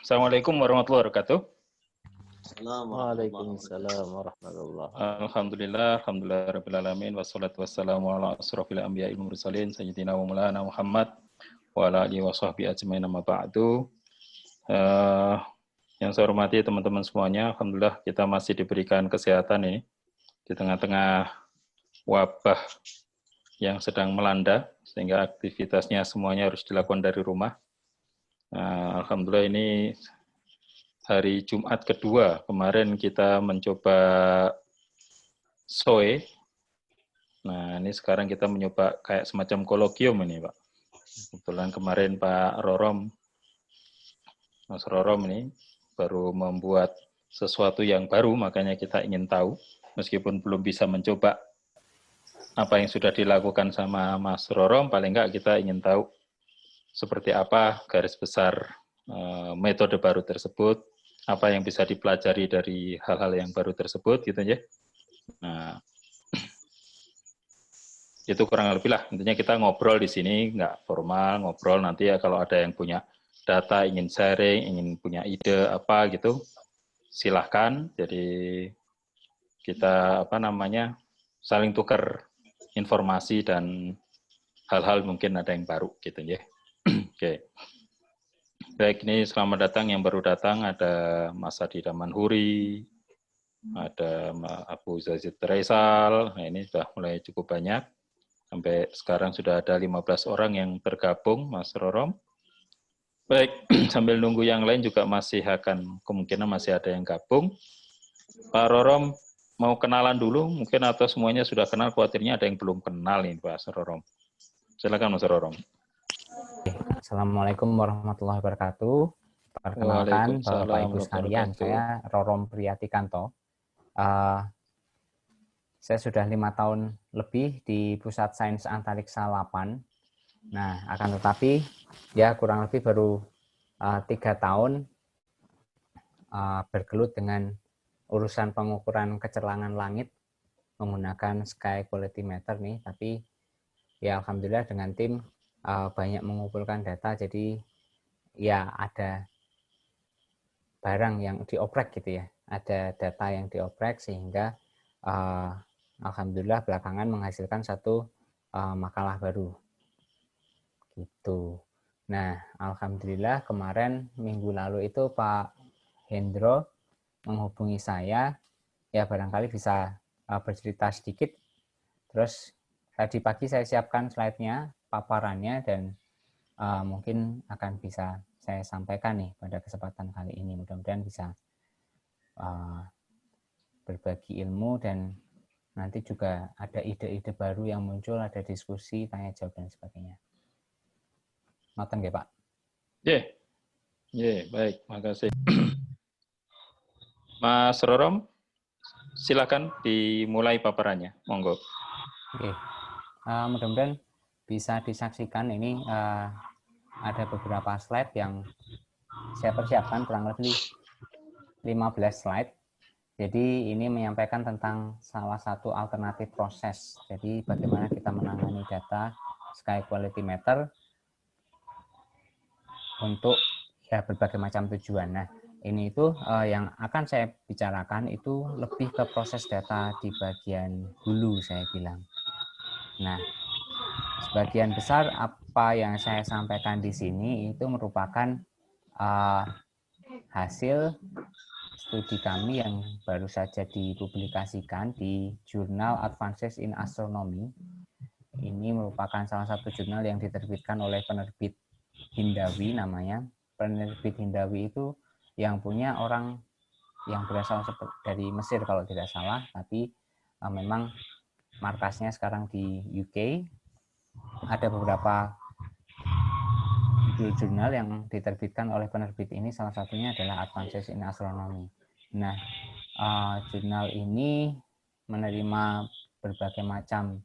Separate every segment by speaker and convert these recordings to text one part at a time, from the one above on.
Speaker 1: Assalamualaikum warahmatullahi wabarakatuh.
Speaker 2: Waalaikumsalam warahmatullahi wabarakatuh.
Speaker 1: Alhamdulillah rabbil alamin wassalatu wassalamu ala asrofil anbiya'i wal mursalin sayyidina wa maulana Muhammad wa ala alihi wa sahbihi ajmain amma ba'du. Yang saya hormati teman-teman semuanya, alhamdulillah kita masih diberikan kesehatan ini di tengah-tengah wabah yang sedang melanda sehingga aktivitasnya semuanya harus dilakukan dari rumah. Alhamdulillah ini hari Jumat kedua, kemarin kita mencoba SOE. Nah, ini sekarang kita mencoba kayak semacam kolokium ini, Pak. Kebetulan kemarin Pak Rorom, Mas Rorom ini baru membuat sesuatu yang baru, makanya kita ingin tahu, meskipun belum bisa mencoba apa yang sudah dilakukan sama Mas Rorom, paling enggak kita ingin tahu seperti apa garis besar metode baru tersebut, apa yang bisa dipelajari dari hal-hal yang baru tersebut, gitu ya. Nah, itu kurang lebih lah. Intinya kita ngobrol di sini, nggak formal, ngobrol nanti ya kalau ada yang punya data, ingin sharing, ingin punya ide apa gitu, silahkan. Jadi kita saling tukar informasi dan hal-hal mungkin ada yang baru gitu ya. Oke. Baik, ini selamat datang yang baru datang, ada Mas Adi Damanhuri, ada Abu Zazid Raisal, nah ini sudah mulai cukup banyak, sampai sekarang sudah ada 15 orang yang tergabung, Mas Rorom. Baik, sambil nunggu yang lain juga kemungkinan masih ada yang gabung. Pak Rorom, mau kenalan dulu mungkin atau semuanya sudah kenal, khawatirnya ada yang belum kenal nih Pak Rorom. Silakan Mas Rorom.
Speaker 3: Assalamualaikum warahmatullahi wabarakatuh. Perkenalkan Bapak Ibu sekalian, saya Rorom Priyatikanto. Saya sudah 5 tahun lebih di Pusat Sains Antariksa 8. Nah, akan tetapi ya kurang lebih baru 3 tahun bergelut dengan urusan pengukuran kecerlangan langit menggunakan Sky Quality Meter nih. Tapi ya alhamdulillah dengan tim banyak mengumpulkan data, jadi ya ada barang yang dioprek gitu ya, ada data yang dioprek sehingga alhamdulillah belakangan menghasilkan satu makalah baru gitu. Nah, alhamdulillah kemarin minggu lalu itu Pak Hendro menghubungi saya, ya barangkali bisa bercerita sedikit. Terus tadi pagi saya siapkan slide-nya, paparannya, dan mungkin akan bisa saya sampaikan nih pada kesempatan kali ini. Mudah-mudahan bisa berbagi ilmu dan nanti juga ada ide-ide baru yang muncul, ada diskusi, tanya jawab dan sebagainya. Ngoten nggih, Pak?
Speaker 1: Baik, makasih. Mas Rorom, silakan dimulai paparannya, monggo.
Speaker 3: Oke. Mudah-mudahan bisa disaksikan ini ada beberapa slide yang saya persiapkan, kurang lebih 15 slide. Jadi ini menyampaikan tentang salah satu alternatif proses. Jadi bagaimana kita menangani data Sky Quality Meter untuk ya berbagai macam tujuan. Nah, ini itu yang akan saya bicarakan itu lebih ke proses data di bagian hulu, saya bilang. Nah, sebagian besar apa yang saya sampaikan di sini itu merupakan hasil studi kami yang baru saja dipublikasikan di jurnal Advances in Astronomy. Ini merupakan salah satu jurnal yang diterbitkan oleh penerbit Hindawi namanya. Penerbit Hindawi itu yang punya orang yang berasal dari Mesir kalau tidak salah, tapi memang markasnya sekarang di UK. Ada beberapa jurnal yang diterbitkan oleh penerbit ini, salah satunya adalah Advances in Astronomy. Nah, jurnal ini menerima berbagai macam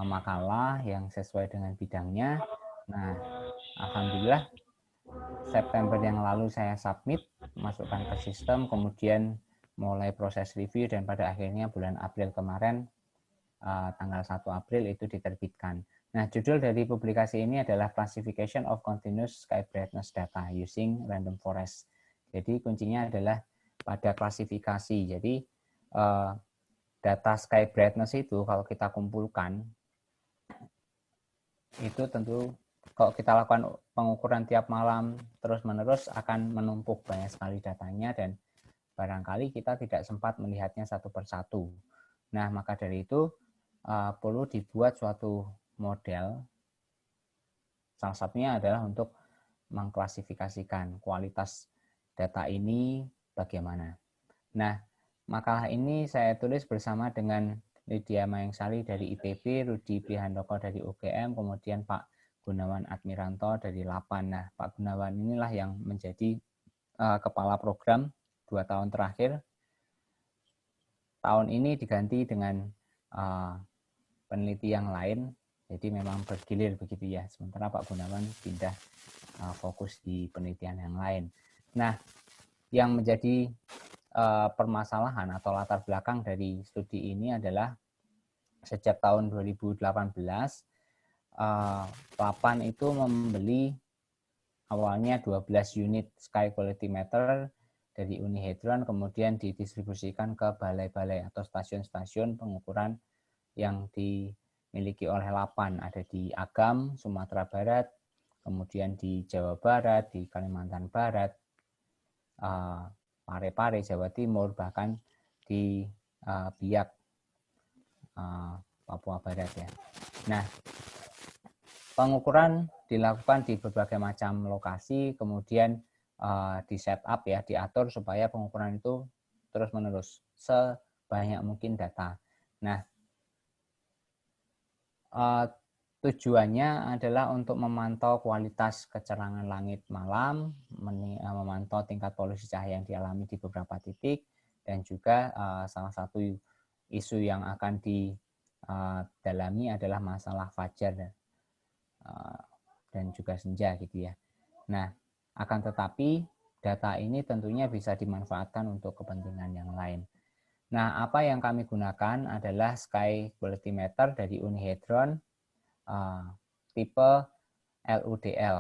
Speaker 3: makalah yang sesuai dengan bidangnya. Nah, alhamdulillah September yang lalu saya submit, masukkan ke sistem, kemudian mulai proses review, dan pada akhirnya bulan April kemarin, tanggal 1 April itu diterbitkan. Nah, judul dari publikasi ini adalah Classification of Continuous Sky Brightness Data Using Random Forest. Jadi kuncinya adalah pada klasifikasi. Jadi data sky brightness itu kalau kita kumpulkan, itu tentu kalau kita lakukan pengukuran tiap malam terus-menerus akan menumpuk banyak sekali datanya dan barangkali kita tidak sempat melihatnya satu persatu. Nah, maka dari itu perlu dibuat suatu model. Salah satunya adalah untuk mengklasifikasikan kualitas data ini bagaimana. Nah, makalah ini saya tulis bersama dengan Lydia Mayangsari dari IPB, Rudi Prihandoko dari UGM, kemudian Pak Gunawan Admiranto dari LAPAN. Nah, Pak Gunawan inilah yang menjadi kepala program 2 tahun terakhir. Tahun ini diganti dengan peneliti yang lain, jadi memang bergilir begitu ya. Sementara Pak Gunawan pindah fokus di penelitian yang lain. Nah, yang menjadi permasalahan atau latar belakang dari studi ini adalah sejak tahun 2018 LAPAN itu membeli awalnya 12 unit Sky Quality Meter dari Unihedron, kemudian didistribusikan ke balai-balai atau stasiun-stasiun pengukuran yang dimiliki oleh LAPAN. Ada di Agam, Sumatera Barat, kemudian di Jawa Barat, di Kalimantan Barat, Parepare, Jawa Timur, bahkan di Biak, Papua Barat ya. Nah, pengukuran dilakukan di berbagai macam lokasi, kemudian di setup ya, diatur supaya pengukuran itu terus-menerus sebanyak mungkin data. Nah, tujuannya adalah untuk memantau kualitas kecerangan langit malam, memantau tingkat polusi cahaya yang dialami di beberapa titik, dan juga salah satu isu yang akan didalami adalah masalah fajar dan juga senja gitu ya. Nah, akan tetapi data ini tentunya bisa dimanfaatkan untuk kepentingan yang lain. Nah, apa yang kami gunakan adalah Sky Quality Meter dari Unihedron tipe LUDL.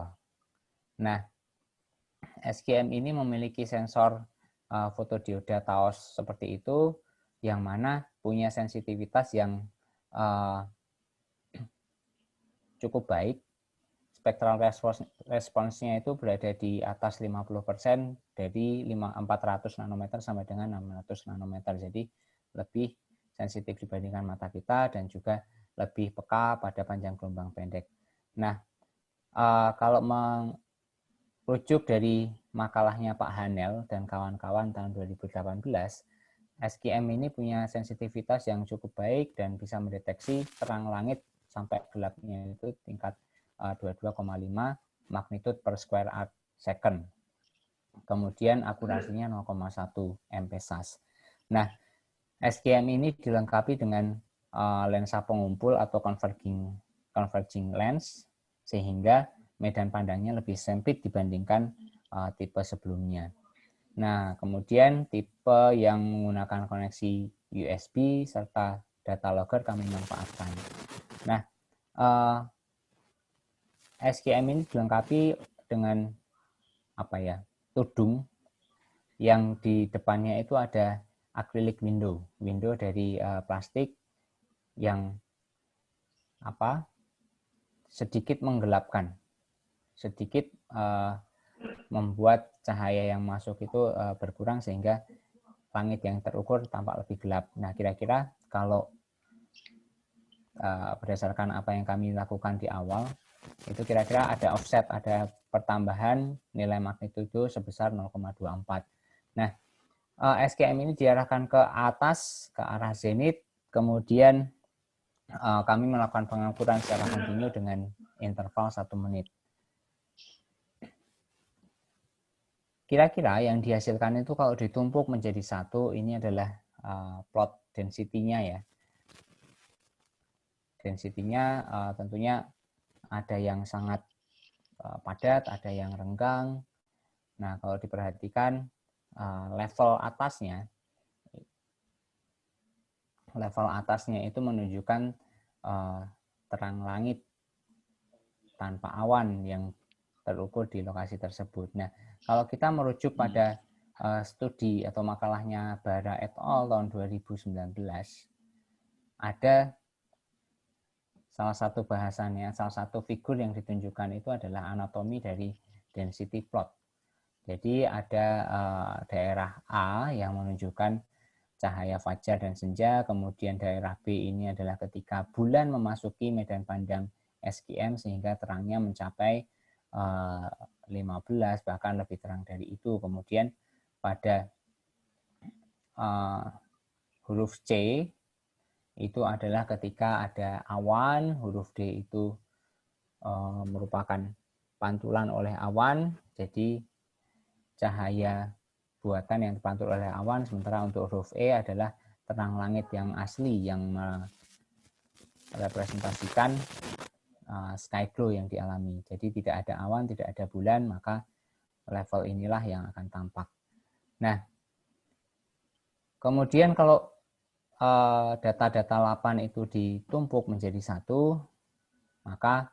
Speaker 3: Nah, SQM ini memiliki sensor fotodioda Taos seperti itu, yang mana punya sensitivitas yang cukup baik. Spectral response-nya itu berada di atas 50% dari 400 nanometer sampai dengan 600 nanometer. Jadi lebih sensitif dibandingkan mata kita dan juga lebih peka pada panjang gelombang pendek. Nah, kalau merujuk dari makalahnya Pak Hanel dan kawan-kawan tahun 2018, SQM ini punya sensitivitas yang cukup baik dan bisa mendeteksi terang langit sampai gelapnya itu tingkat 22,5 magnitude per square arc second. Kemudian akurasinya 0,1 MP/SAS. Nah, SQM ini dilengkapi dengan lensa pengumpul atau converging lens, sehingga medan pandangnya lebih sempit dibandingkan tipe sebelumnya. Nah, kemudian tipe yang menggunakan koneksi USB serta data logger kami manfaatkan. Nah, SQM ini dilengkapi dengan tudung yang di depannya itu ada acrylic window dari plastik yang sedikit menggelapkan, sedikit membuat cahaya yang masuk itu berkurang sehingga langit yang terukur tampak lebih gelap. Nah, kira-kira kalau berdasarkan apa yang kami lakukan di awal, itu kira-kira ada offset, ada pertambahan nilai magnitudo sebesar 0,24. Nah, SQM ini diarahkan ke atas, ke arah zenit, kemudian kami melakukan pengukuran secara kontinu dengan interval 1 menit. Kira-kira yang dihasilkan itu kalau ditumpuk menjadi satu, ini adalah plot density-nya ya. Density-nya tentunya ada yang sangat padat, ada yang renggang. Nah, kalau diperhatikan level atasnya itu menunjukkan terang langit tanpa awan yang terukur di lokasi tersebut. Nah, kalau kita merujuk pada studi atau makalahnya Bara et al. Tahun 2019, ada salah satu bahasannya, salah satu figur yang ditunjukkan itu adalah anatomi dari density plot. Jadi ada daerah A yang menunjukkan cahaya fajar dan senja, kemudian daerah B ini adalah ketika bulan memasuki medan pandang SQM sehingga terangnya mencapai 15, bahkan lebih terang dari itu. Kemudian pada huruf C itu adalah ketika ada awan, huruf D itu merupakan pantulan oleh awan, jadi cahaya buatan yang dipantul oleh awan, sementara untuk huruf E adalah terang langit yang asli yang merepresentasikan sky glow yang dialami. Jadi tidak ada awan, tidak ada bulan, maka level inilah yang akan tampak. Nah, kemudian kalau data-data lapan itu ditumpuk menjadi satu, maka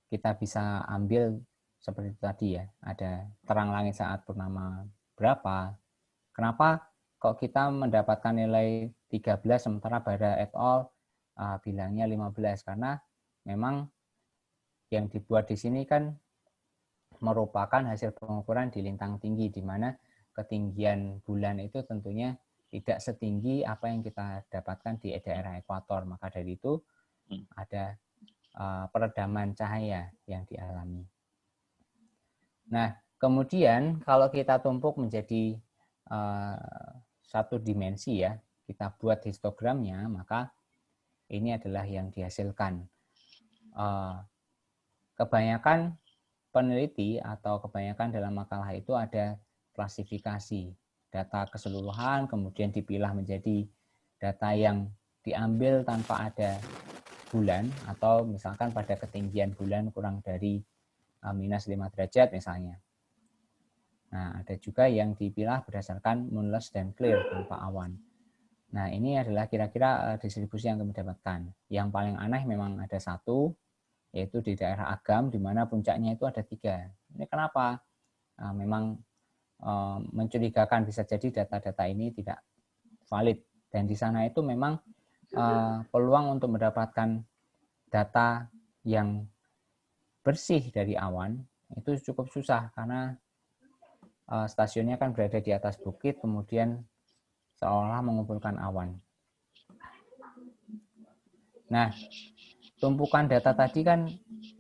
Speaker 3: kita bisa ambil seperti tadi ya, ada terang langit saat purnama berapa. Kenapa kok kita mendapatkan nilai 13 sementara Bara et al. Bilangnya 15? Karena memang yang dibuat di sini kan merupakan hasil pengukuran di lintang tinggi, di mana ketinggian bulan itu tentunya tidak setinggi apa yang kita dapatkan di daerah ekuator. Maka dari itu ada peredaman cahaya yang dialami. Nah, kemudian kalau kita tumpuk menjadi satu dimensi ya, kita buat histogramnya, maka ini adalah yang dihasilkan. Kebanyakan peneliti atau kebanyakan dalam makalah itu ada klasifikasi data keseluruhan, kemudian dipilah menjadi data yang diambil tanpa ada bulan, atau misalkan pada ketinggian bulan kurang dari minus 5 derajat misalnya. Nah, ada juga yang dipilah berdasarkan moonless dan clear tanpa awan. Nah, ini adalah kira-kira distribusi yang kami dapatkan. Yang paling aneh memang ada satu, yaitu di daerah Agam, di mana puncaknya itu ada 3. Ini kenapa? Memang mencurigakan, bisa jadi data-data ini tidak valid. Dan di sana itu memang peluang untuk mendapatkan data yang bersih dari awan itu cukup susah, karena stasiunnya kan berada di atas bukit, kemudian seolah mengumpulkan awan. Nah, tumpukan data tadi kan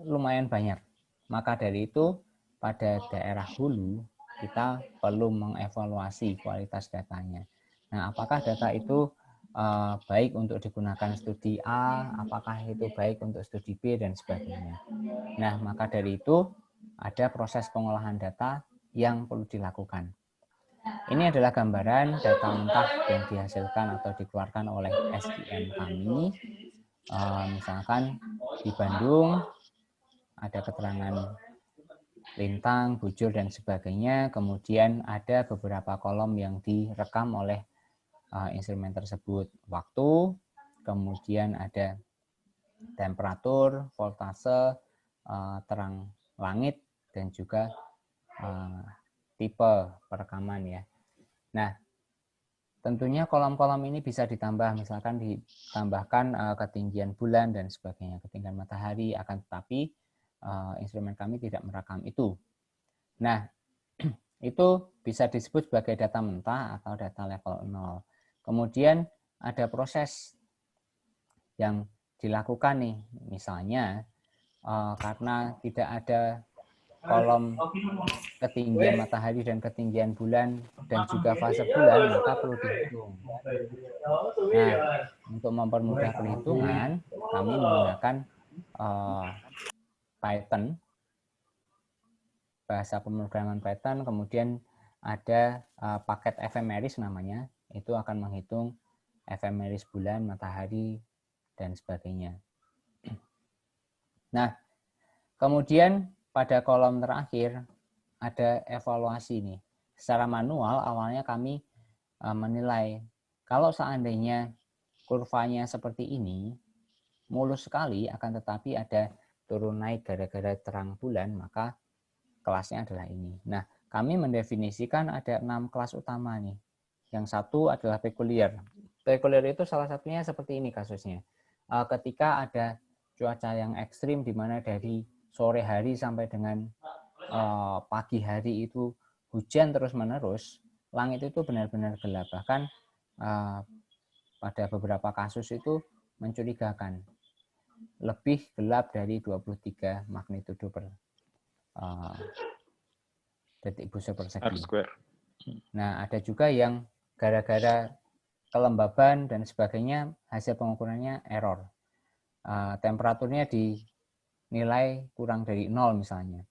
Speaker 3: lumayan banyak. Maka dari itu, pada daerah hulu, kita perlu mengevaluasi kualitas datanya. Nah, apakah data itu baik untuk digunakan studi A, apakah itu baik untuk studi B, dan sebagainya. Nah, maka dari itu, ada proses pengolahan data yang perlu dilakukan. Ini adalah gambaran data mentah yang dihasilkan atau dikeluarkan oleh SQM kami. Misalkan di Bandung ada keterangan lintang, bujur, dan sebagainya. Kemudian ada beberapa kolom yang direkam oleh instrumen tersebut. Waktu, kemudian ada temperatur, voltase, terang langit, dan juga tipe perekaman ya. Nah, tentunya kolom-kolom ini bisa ditambah, misalkan ditambahkan ketinggian bulan dan sebagainya, ketinggian matahari, akan tetapi instrumen kami tidak merekam itu. Nah, itu bisa disebut sebagai data mentah atau data level 0. Kemudian ada proses yang dilakukan nih, misalnya karena tidak ada kolom ketinggian matahari dan ketinggian bulan dan juga fase bulan, maka perlu dihitung. Nah, untuk mempermudah perhitungan, kami menggunakan Python, bahasa pemrograman Python, kemudian ada paket ephemeris namanya, itu akan menghitung ephemeris bulan, matahari, dan sebagainya. Nah, kemudian pada kolom terakhir ada evaluasi nih. Secara manual awalnya kami menilai kalau seandainya kurvanya seperti ini, mulus sekali, akan tetapi ada turun naik gara-gara terang bulan, maka kelasnya adalah ini. Nah, kami mendefinisikan ada 6 kelas utama nih. Yang satu adalah pekulier. Pekulier itu salah satunya seperti ini kasusnya. Ketika ada cuaca yang ekstrim di mana dari sore hari sampai dengan pagi hari itu hujan terus-menerus, langit itu benar-benar gelap. Bahkan pada beberapa kasus itu mencurigakan. Lebih gelap dari 23 magnitudo per detik busa per segi. Nah, ada juga yang gara-gara kelembaban dan sebagainya, hasil pengukurannya error. Temperaturnya dinilai kurang dari 0 misalnya.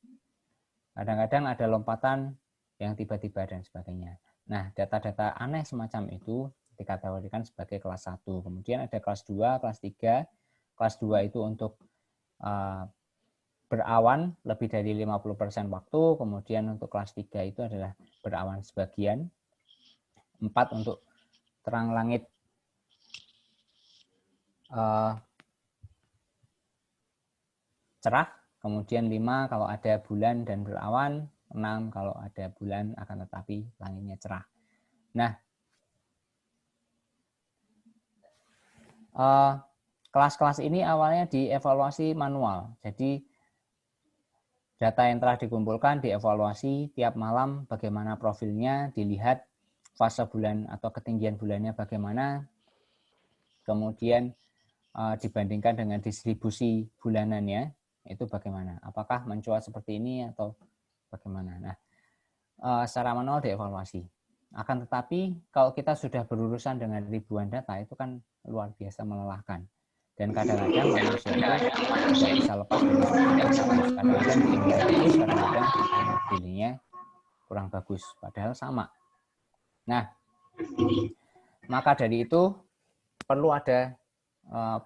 Speaker 3: Kadang-kadang ada lompatan yang tiba-tiba dan sebagainya. Nah, data-data aneh semacam itu dikategorikan sebagai kelas 1. Kemudian ada kelas 2, kelas 3. Kelas 2 itu untuk berawan lebih dari 50% waktu. Kemudian untuk kelas 3 itu adalah berawan sebagian. 4 untuk terang langit cerah. Kemudian 5 kalau ada bulan dan berawan. 6 kalau ada bulan akan tetapi langitnya cerah. Nah, kelas-kelas ini awalnya dievaluasi manual. Jadi data yang telah dikumpulkan dievaluasi tiap malam bagaimana profilnya, dilihat fase bulan atau ketinggian bulannya bagaimana, kemudian dibandingkan dengan distribusi bulanannya itu bagaimana, apakah mencuat seperti ini atau bagaimana. Nah, secara manual dievaluasi. Akan tetapi kalau kita sudah berurusan dengan ribuan data itu kan luar biasa melelahkan. Dan kadang-kadang manusia itu tidak bisa lepas dari bagus. Kadang-kadang bikinnya bagus, kadang-kadang bikinnya kurang bagus. Padahal sama. Nah, maka dari itu perlu ada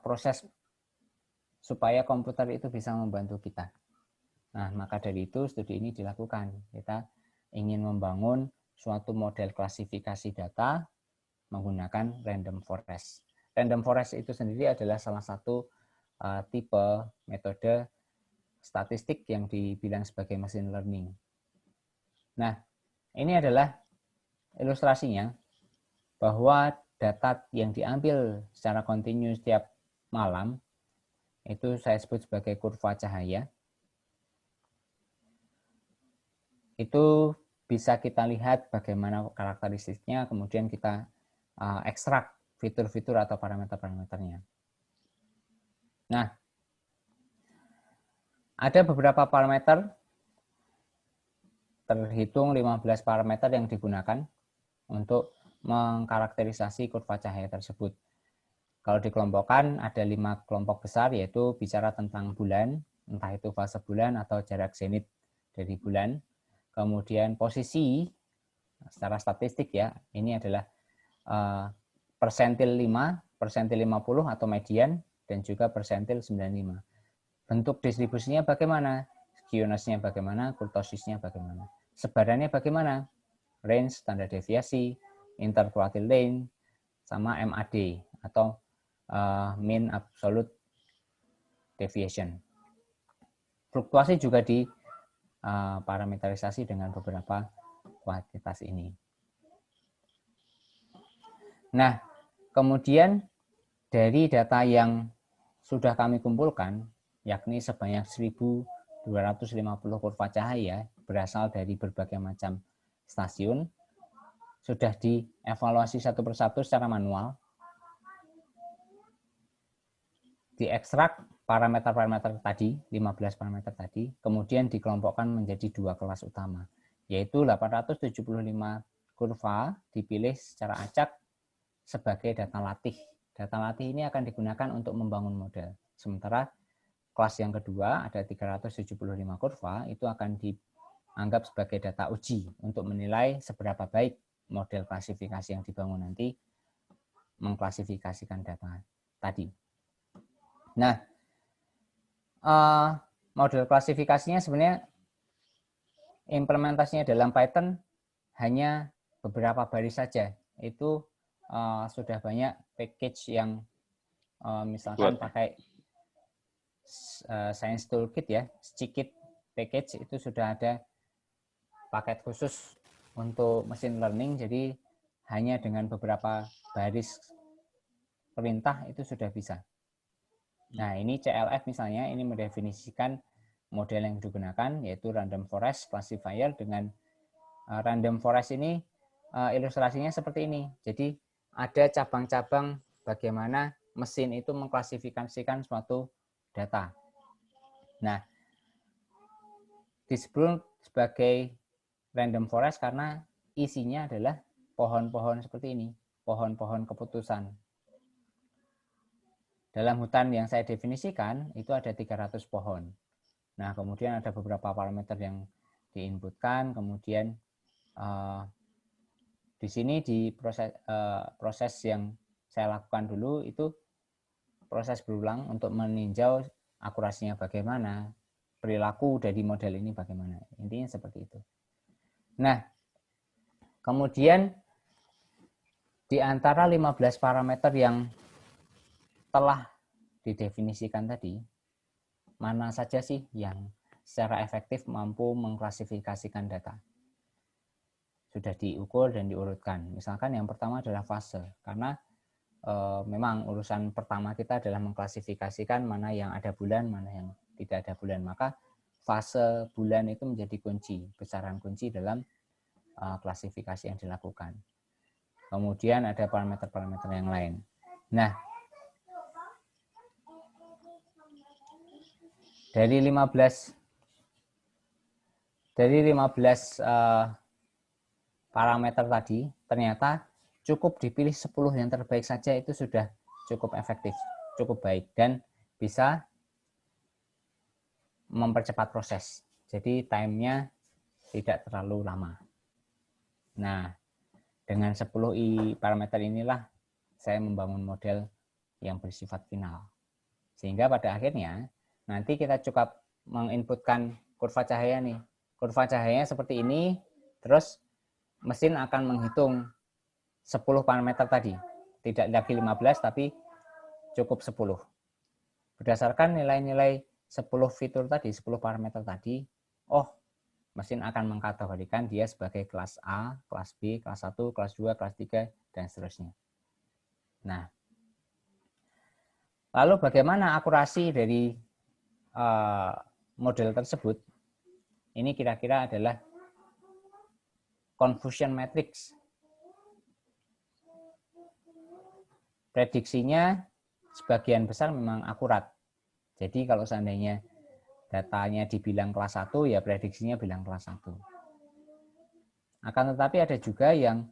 Speaker 3: proses supaya komputer itu bisa membantu kita. Nah, maka dari itu studi ini dilakukan. Kita ingin membangun suatu model klasifikasi data menggunakan random forest. Random forest itu sendiri adalah salah satu tipe metode statistik yang dibilang sebagai machine learning. Nah, ini adalah ilustrasinya bahwa data yang diambil secara kontinu setiap malam itu saya sebut sebagai kurva cahaya. Itu bisa kita lihat bagaimana karakteristiknya, kemudian kita ekstrak fitur-fitur atau parameter-parameternya. Nah, ada beberapa parameter, terhitung 15 parameter yang digunakan untuk mengkarakterisasi kurva cahaya tersebut. Kalau dikelompokkan ada 5 kelompok besar, yaitu bicara tentang bulan, entah itu fase bulan atau jarak zenit dari bulan. Kemudian posisi secara statistik ya, ini adalah persentil 5, persentil 50 atau median, dan juga persentil 95. Bentuk distribusinya bagaimana? Skewness-nya bagaimana? Kurtosisnya bagaimana? Sebarannya bagaimana? Range, standar deviasi, interquartile length, sama MAD atau mean absolute deviation. Fluktuasi juga di parameterisasi dengan beberapa kuantitas ini. Nah, kemudian dari data yang sudah kami kumpulkan, yakni sebanyak 1.250 kurva cahaya berasal dari berbagai macam stasiun, sudah dievaluasi satu persatu secara manual, diekstrak parameter-parameter tadi, 15 parameter tadi, kemudian dikelompokkan menjadi 2 kelas utama, yaitu 875 kurva dipilih secara acak sebagai data latih. Data latih ini akan digunakan untuk membangun model. Sementara kelas yang kedua ada 375 kurva, itu akan dianggap sebagai data uji untuk menilai seberapa baik model klasifikasi yang dibangun nanti mengklasifikasikan data tadi. Nah, model klasifikasinya sebenarnya implementasinya dalam Python hanya beberapa baris saja. Itu sudah banyak package yang misalkan pakai Science Toolkit ya, Scikit package itu sudah ada paket khusus untuk machine learning, jadi hanya dengan beberapa baris perintah itu sudah bisa. Nah, ini CLF misalnya, ini mendefinisikan model yang digunakan, yaitu random forest classifier. Dengan random forest ini ilustrasinya seperti ini. Jadi ada cabang-cabang bagaimana mesin itu mengklasifikasikan suatu data. Nah, disebut sebagai random forest karena isinya adalah pohon-pohon seperti ini, pohon-pohon keputusan. Dalam hutan yang saya definisikan, itu ada 300 pohon. Nah, kemudian ada beberapa parameter yang diinputkan, kemudian di sini di proses yang saya lakukan dulu itu proses berulang untuk meninjau akurasinya bagaimana, perilaku dari model ini bagaimana. Intinya seperti itu. Nah, kemudian di antara 15 parameter yang telah didefinisikan tadi, mana saja sih yang secara efektif mampu mengklasifikasikan data? Sudah diukur dan diurutkan. Misalkan yang pertama adalah fase, karena memang urusan pertama kita adalah mengklasifikasikan mana yang ada bulan, mana yang tidak ada bulan. Maka fase bulan itu menjadi kunci, besaran kunci dalam klasifikasi yang dilakukan. Kemudian ada parameter-parameter yang lain. Nah, dari 15 parameter tadi, ternyata cukup dipilih 10 yang terbaik saja itu sudah cukup efektif, cukup baik, dan bisa mempercepat proses. Jadi time-nya tidak terlalu lama. Nah, dengan 10 parameter inilah saya membangun model yang bersifat final. Sehingga pada akhirnya nanti kita cukup menginputkan kurva cahaya nih. Kurva cahayanya seperti ini, terus mesin akan menghitung 10 parameter tadi. Tidak lagi 15, tapi cukup 10. Berdasarkan nilai-nilai 10 fitur tadi, 10 parameter tadi, mesin akan mengkategorikan dia sebagai kelas A, kelas B, kelas 1, kelas 2, kelas 3, dan seterusnya. Nah, lalu bagaimana akurasi dari model tersebut? Ini kira-kira adalah confusion matrix. Prediksinya sebagian besar memang akurat. Jadi kalau seandainya datanya dibilang kelas 1, ya prediksinya bilang kelas 1. Akan tetapi ada juga yang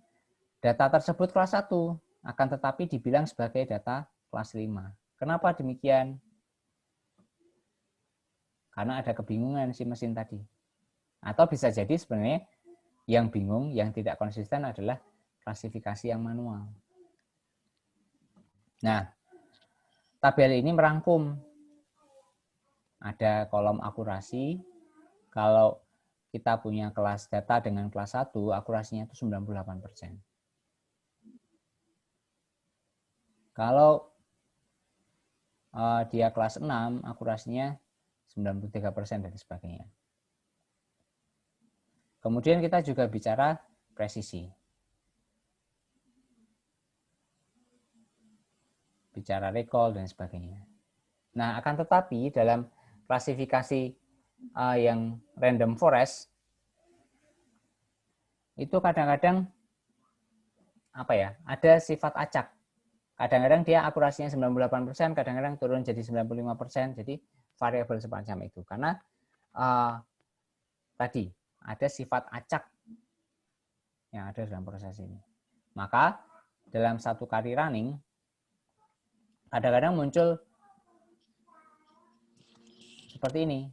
Speaker 3: data tersebut kelas 1, akan tetapi dibilang sebagai data kelas 5. Kenapa demikian? Karena ada kebingungan si mesin tadi. Atau bisa jadi sebenarnya yang bingung, yang tidak konsisten adalah klasifikasi yang manual. Nah, tabel ini merangkum. Ada kolom akurasi. Kalau kita punya kelas data dengan kelas 1, akurasinya itu 98%. Kalau dia kelas 6, akurasinya 93% dan sebagainya. Kemudian kita juga bicara presisi. Bicara recall dan sebagainya. Nah, akan tetapi dalam klasifikasi yang random forest itu kadang-kadang ada sifat acak. Kadang-kadang dia akurasinya 98%, kadang-kadang turun jadi 95%, jadi variabel semacam itu. Karena tadi ada sifat acak yang ada dalam proses ini. Maka dalam satu kali running, kadang-kadang muncul seperti ini.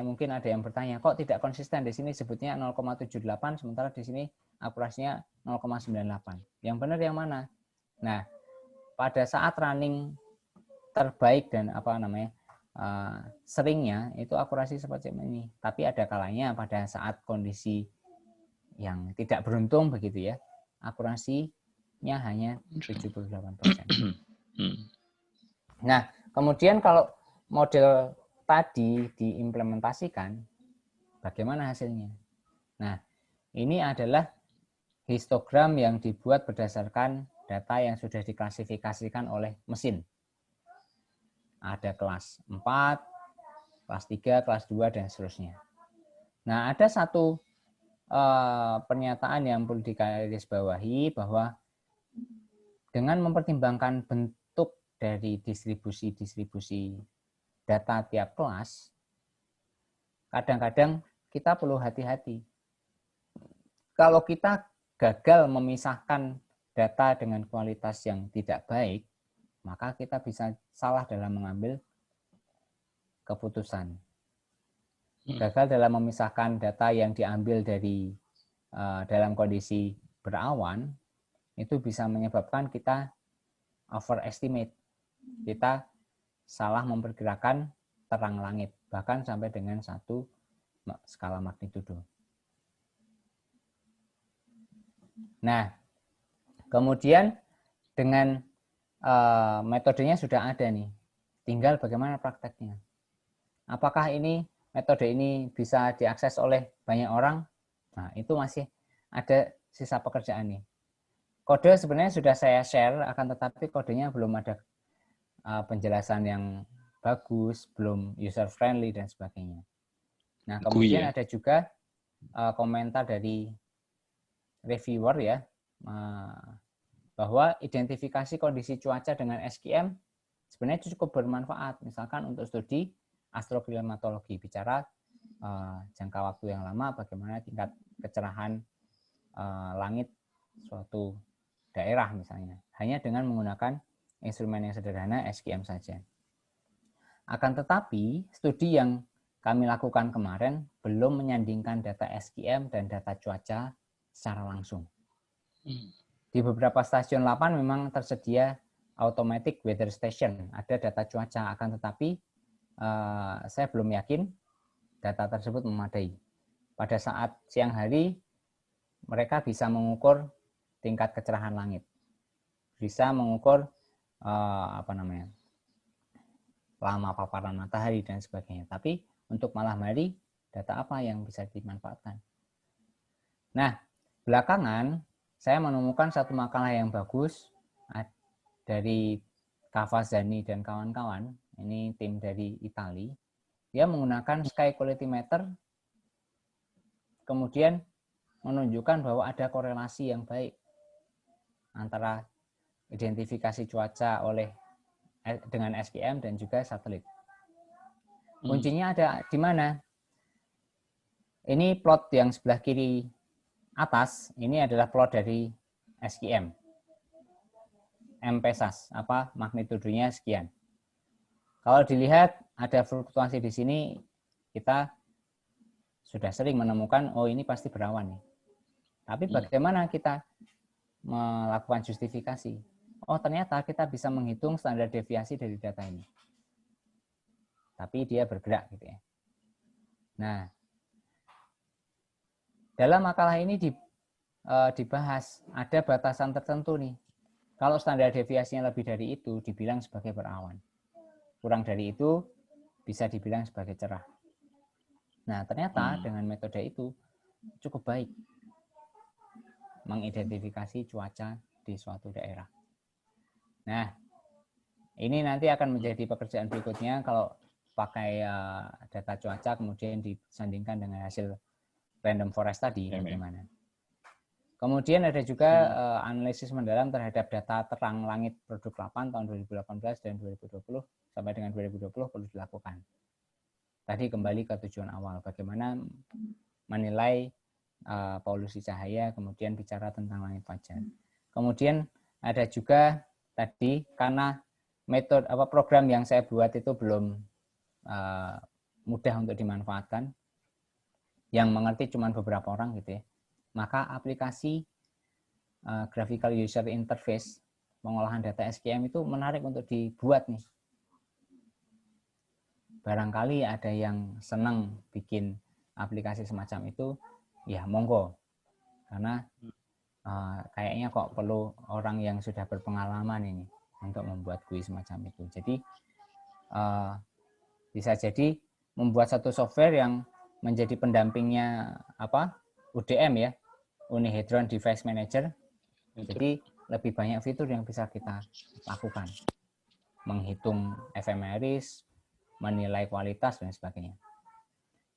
Speaker 3: Mungkin ada yang bertanya, kok tidak konsisten, di sini sebutnya 0,78, sementara di sini akurasinya 0,98. Yang benar yang mana? Nah, pada saat running terbaik dan seringnya itu akurasi seperti ini. Tapi ada kalanya pada saat kondisi yang tidak beruntung begitu ya, akurasinya hanya 78%. Nah, kemudian kalau model tadi diimplementasikan, bagaimana hasilnya? Nah, ini adalah histogram yang dibuat berdasarkan data yang sudah diklasifikasikan oleh mesin. Ada kelas 4, kelas 3, kelas 2, dan seterusnya. Nah, ada satu pernyataan yang perlu digarisbawahi bahwa dengan mempertimbangkan bentuk dari distribusi data tiap kelas, kadang-kadang kita perlu hati-hati. Kalau kita gagal memisahkan data dengan kualitas yang tidak baik, maka kita bisa salah dalam mengambil keputusan. Gagal dalam memisahkan data yang diambil dari dalam kondisi berawan, itu bisa menyebabkan kita overestimate. Kita salah memperkirakan terang langit, bahkan sampai dengan 1 skala magnitudo. Nah, kemudian dengan metodenya sudah ada nih, tinggal bagaimana prakteknya. Apakah metode ini bisa diakses oleh banyak orang? Nah, itu masih ada sisa pekerjaan nih. Kode sebenarnya sudah saya share, akan tetapi kodenya belum ada penjelasan yang bagus, belum user friendly dan sebagainya. Nah, kemudian ada juga komentar dari reviewer ya, bahwa identifikasi kondisi cuaca dengan SQM sebenarnya cukup bermanfaat, misalkan untuk studi astroklimatologi, bicara jangka waktu yang lama, bagaimana tingkat kecerahan langit suatu daerah misalnya, hanya dengan menggunakan instrumen yang sederhana SQM saja. Akan tetapi, studi yang kami lakukan kemarin belum menyandingkan data SQM dan data cuaca secara langsung. Di beberapa stasiun 8 memang tersedia automatic weather station, ada data cuaca, akan tetapi saya belum yakin data tersebut memadai. Pada saat siang hari, mereka bisa mengukur tingkat kecerahan langit, bisa mengukur lama paparan matahari dan sebagainya. Tapi untuk malam hari, data apa yang bisa dimanfaatkan? Nah, belakangan saya menemukan satu makalah yang bagus dari Cavazzani dan kawan-kawan. Ini tim dari Italia. Dia menggunakan sky quality meter, kemudian menunjukkan bahwa ada korelasi yang baik antara identifikasi cuaca dengan SQM dan juga satelit. Kuncinya ada di mana? Ini plot yang sebelah kiri atas, ini adalah plot dari SQM. MPSAS, magnitudonya sekian. Kalau dilihat ada fluktuasi di sini, kita sudah sering menemukan, oh ini pasti berawan nih. Tapi bagaimana kita melakukan justifikasi? Oh ternyata kita bisa menghitung standar deviasi dari data ini. Tapi dia bergerak gitu ya. Nah, dalam makalah ini dibahas ada batasan tertentu nih. Kalau standar deviasinya lebih dari itu dibilang sebagai berawan. Kurang dari itu bisa dibilang sebagai cerah. Nah, ternyata dengan metode itu cukup baik mengidentifikasi cuaca di suatu daerah. Nah, ini nanti akan menjadi pekerjaan berikutnya kalau pakai data cuaca kemudian disandingkan dengan hasil random forest tadi bagaimana. Kemudian ada juga analisis mendalam terhadap data terang langit produk 8 tahun 2018 dan 2020 sampai dengan 2020 perlu dilakukan. Tadi kembali ke tujuan awal, bagaimana menilai polusi cahaya, kemudian bicara tentang langit fajar. Kemudian ada juga tadi karena metode program yang saya buat itu belum mudah untuk dimanfaatkan, yang mengerti cuma beberapa orang gitu ya. Maka aplikasi graphical user interface pengolahan data SQM itu menarik untuk dibuat nih. Barangkali ada yang senang bikin aplikasi semacam itu, ya monggo. Karena kayaknya kok perlu orang yang sudah berpengalaman ini untuk membuat GUI semacam itu. Jadi Bisa jadi membuat satu software yang menjadi pendampingnya UDM ya, Unihedron Device Manager. Jadi lebih banyak fitur yang bisa kita lakukan. Menghitung efemeris, menilai kualitas, dan sebagainya.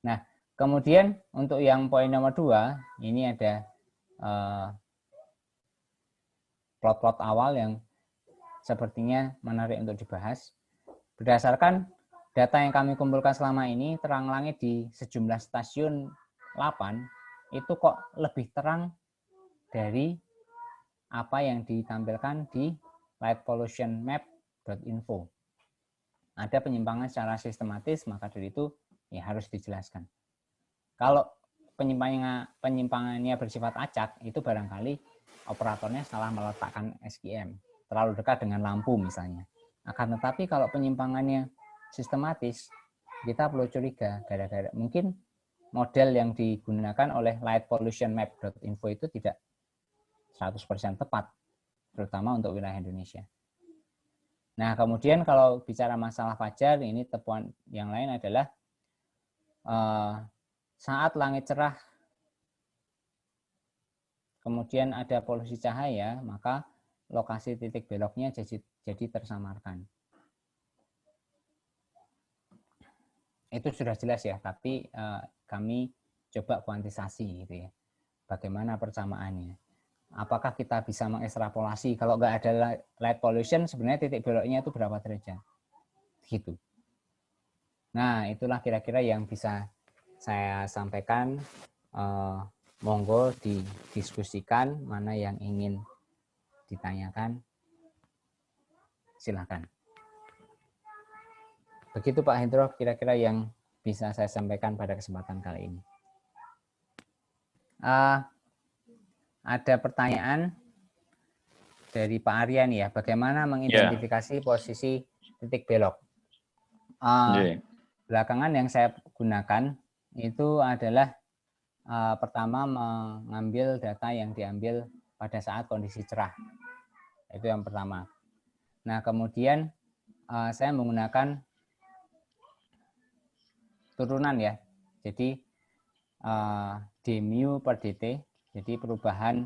Speaker 3: Nah, kemudian untuk yang poin nomor 2, ini ada plot-plot awal yang sepertinya menarik untuk dibahas. Berdasarkan data yang kami kumpulkan selama ini, terang langit di sejumlah stasiun 8 itu kok lebih terang dari apa yang ditampilkan di lightpollutionmap.info. Ada penyimpangan secara sistematis, maka dari itu ya harus dijelaskan. Kalau penyimpangannya bersifat acak, itu barangkali operatornya salah meletakkan SQM, terlalu dekat dengan lampu misalnya. Akan tetapi kalau penyimpangannya sistematis, kita perlu curiga gara-gara mungkin model yang digunakan oleh lightpollutionmap.info itu tidak 100% tepat, terutama untuk wilayah Indonesia. Nah, kemudian kalau bicara masalah fajar, ini temuan yang lain adalah saat langit cerah, kemudian ada polusi cahaya, maka lokasi titik beloknya jadi tersamarkan. Itu sudah jelas ya, tapi kami coba kuantisasi gitu ya. Bagaimana persamaannya? Apakah kita bisa mengekstrapolasi kalau nggak ada light pollution sebenarnya titik beloknya itu berapa derajat? Gitu. Nah, itulah kira-kira yang bisa saya sampaikan. Monggo didiskusikan, mana yang ingin ditanyakan, silakan. Begitu Pak Hendro, kira-kira yang bisa saya sampaikan pada kesempatan kali ini. Ada pertanyaan dari Pak Aryan ya, bagaimana mengidentifikasi posisi titik belok? Belakangan yang saya gunakan itu adalah pertama mengambil data yang diambil pada saat kondisi cerah. Itu yang pertama. Nah, kemudian saya menggunakan turunan ya. Jadi dmu per dt, jadi perubahan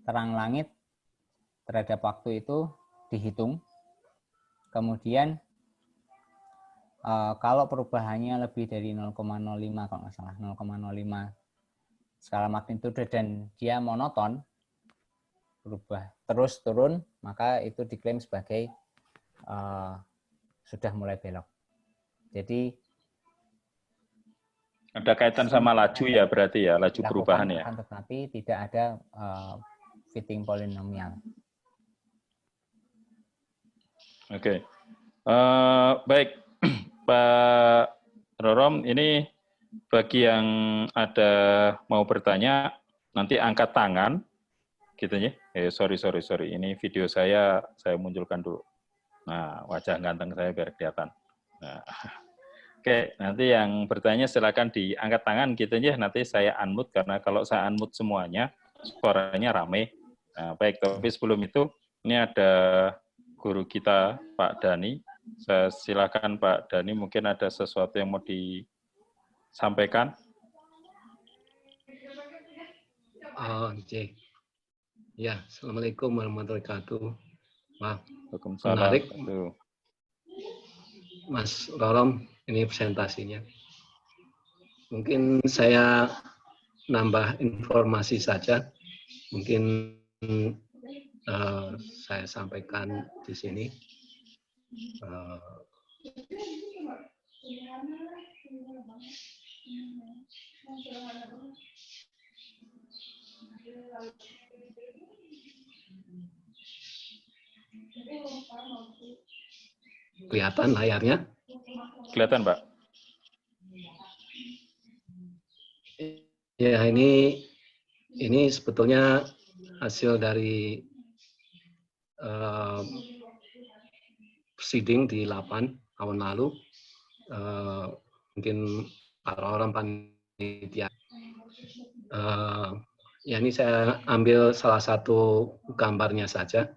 Speaker 3: terang langit terhadap waktu itu dihitung. Kemudian kalau perubahannya lebih dari 0,05 kalau nggak salah, 0,05 skala magnitudo dan dia monoton, berubah terus turun, maka itu diklaim sebagai sudah mulai belok. Jadi
Speaker 1: ada kaitan sama laju ya berarti ya, laju perubahan ya.
Speaker 3: Tetapi tidak ada fitting polinomial.
Speaker 1: Oke. Baik, Pak Rorom, ini bagi yang ada mau bertanya, nanti angkat tangan, gitu ya. Sorry, ini video saya munculkan dulu. Nah, wajah ganteng saya biar kelihatan. Nah, oke, nanti yang bertanya silakan diangkat tangan, gitu ya. Nanti saya unmute, karena kalau saya unmute semuanya, suaranya rame. Nah, baik, tapi sebelum itu, ini ada guru kita, Pak Dhani. Saya silakan Pak Dhani, mungkin ada sesuatu yang mau disampaikan.
Speaker 4: Ya, Assalamualaikum warahmatullahi wabarakatuh. Wah,
Speaker 1: menarik.
Speaker 4: Mas Rorom, ini presentasinya. Mungkin saya nambah informasi saja. Mungkin saya sampaikan di sini. Kelihatan layarnya?
Speaker 1: Kelihatan, Pak.
Speaker 4: Ya, ini sebetulnya hasil dari proceeding di 8 tahun lalu. Mungkin para orang panitia. Ya, ini saya ambil salah satu gambarnya saja.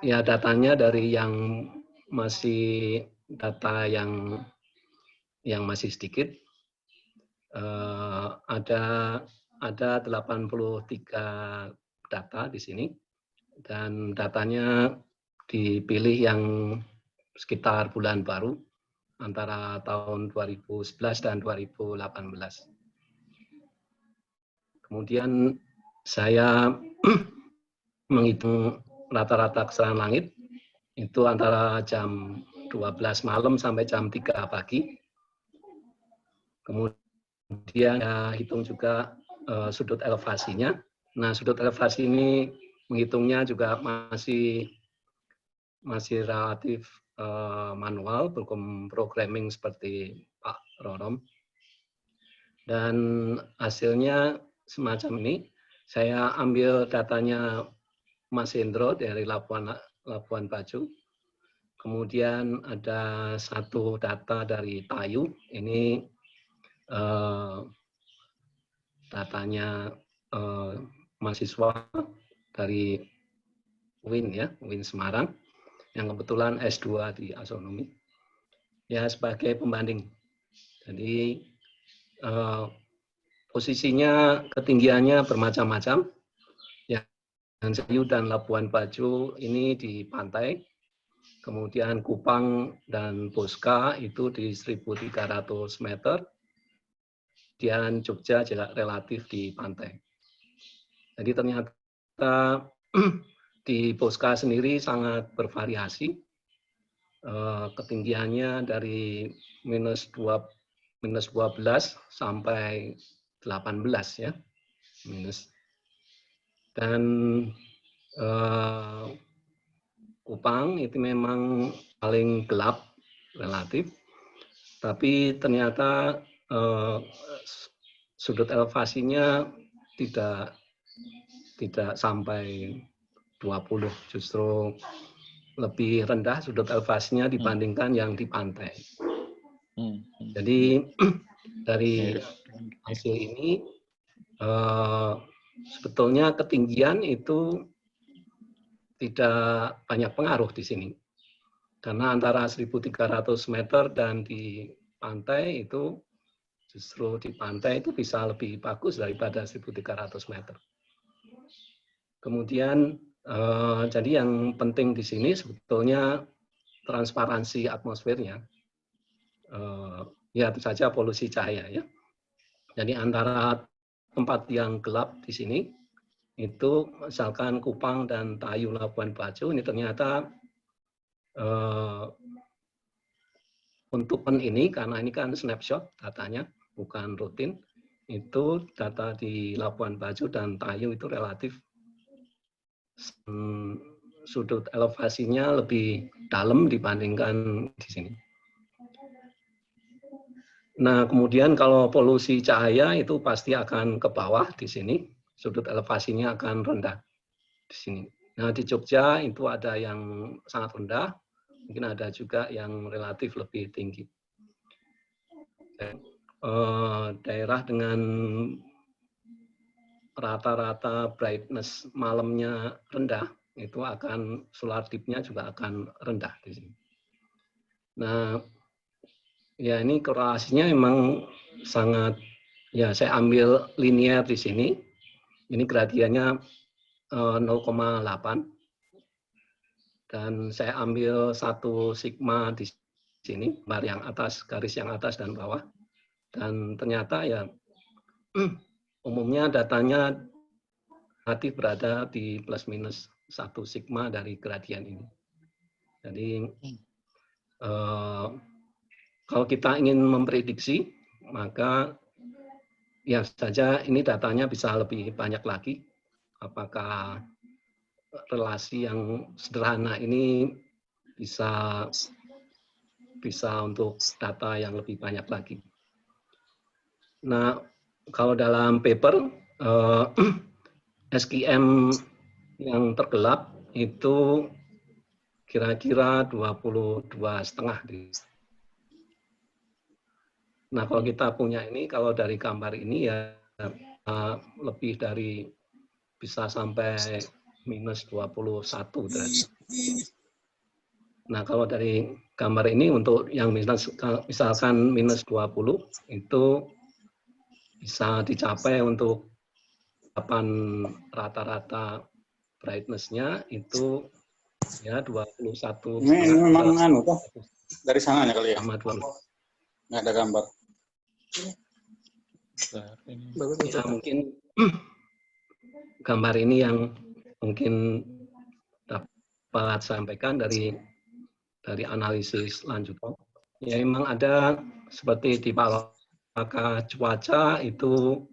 Speaker 4: ya datanya dari yang masih data yang masih sedikit, ada 83 data di sini, dan datanya dipilih yang sekitar bulan baru antara tahun 2011 dan 2018. Kemudian saya menghitung rata-rata keserangan langit itu antara jam 12 malam sampai jam 3 pagi. Kemudian saya hitung juga sudut elevasinya. Nah, sudut elevasi ini menghitungnya juga masih relatif manual, programming seperti Pak Rorom. Dan hasilnya semacam ini. Saya ambil datanya Mas Hendro dari Labuan Bajo. Kemudian ada satu data dari Tayu. Ini datanya mahasiswa dari UIN ya, UIN Semarang, yang kebetulan S2 di astronomi. Ya, sebagai pembanding. Jadi posisinya, ketinggiannya bermacam-macam. Ya, Sayu dan Labuan Bajo ini di pantai. Kemudian Kupang dan Boska itu di 1.300 meter. Dan Jogja juga relatif di pantai. Jadi ternyata di Boska sendiri sangat bervariasi. Ketinggiannya dari minus 12 sampai 18 ya, minus. Dan Kupang itu memang paling gelap relatif, tapi ternyata sudut elevasinya tidak sampai 20, justru lebih rendah sudut elevasinya dibandingkan yang di pantai. Jadi dari hasil ini sebetulnya ketinggian itu tidak banyak pengaruh di sini. Karena antara 1.300 meter dan di pantai itu, justru di pantai itu bisa lebih bagus daripada 1.300 meter. Kemudian, jadi yang penting di sini sebetulnya transparansi atmosfernya. Ya, itu saja polusi cahaya ya. Jadi antara tempat yang gelap di sini, itu misalkan Kupang dan Tayu Labuan Bajo, ini ternyata untuk ini, karena ini kan snapshot datanya, bukan rutin, itu data di Labuan Bajo dan Tayu itu relatif sudut elevasinya lebih dalam dibandingkan di sini. Nah, kemudian kalau polusi cahaya itu pasti akan ke bawah di sini, sudut elevasinya akan rendah di sini. Nah, di Jogja itu ada yang sangat rendah, mungkin ada juga yang relatif lebih tinggi. Daerah dengan rata-rata brightness malamnya rendah, itu akan solar dip-nya juga akan rendah di sini. Nah, ya ini korelasinya memang sangat, ya saya ambil linear di sini. Ini gradiennya 0,8. Dan saya ambil satu sigma di sini, bar yang atas, garis yang atas dan bawah. Dan ternyata ya umumnya datanya relatif berada di plus minus 1 sigma dari gradien ini. Jadi kalau kita ingin memprediksi, maka ya saja ini datanya bisa lebih banyak lagi. Apakah relasi yang sederhana ini bisa untuk data yang lebih banyak lagi. Nah, kalau dalam paper SQM yang tergelap itu kira-kira 22,5. Nah, kalau kita punya ini, kalau dari gambar ini ya lebih dari bisa sampai minus 21 derajat. Nah, kalau dari gambar ini untuk yang misalkan minus 20 itu bisa dicapai untuk rata-rata brightness-nya itu ya 21
Speaker 5: Ini memang anu toh dari sananya kali ya.
Speaker 4: sama 20.
Speaker 5: Nggak ada gambar.
Speaker 4: Ya, mungkin gambar ini yang mungkin dapat sampaikan dari analisis lanjutan. Ya, memang ada seperti di Palaka cuaca itu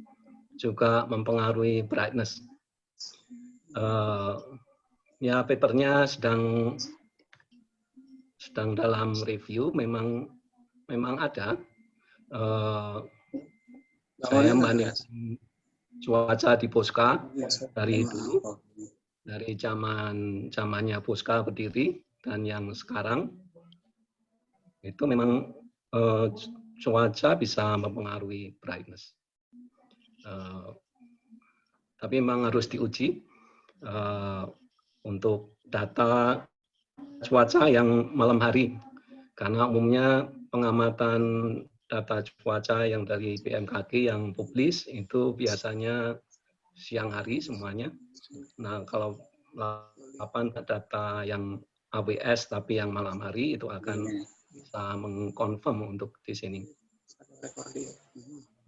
Speaker 4: juga mempengaruhi brightness. Ya, papernya sedang dalam review. Memang ada. Saya bandingkan cuaca di Posca dari dulu, dari zamannya Posca berdiri dan yang sekarang itu memang cuaca bisa mempengaruhi brightness. Tapi memang harus diuji untuk data cuaca yang malam hari, karena umumnya pengamatan data cuaca yang dari BMKG yang publis itu biasanya siang hari semuanya. Nah, kalau data yang AWS tapi yang malam hari itu akan bisa mengkonfirm untuk di sini.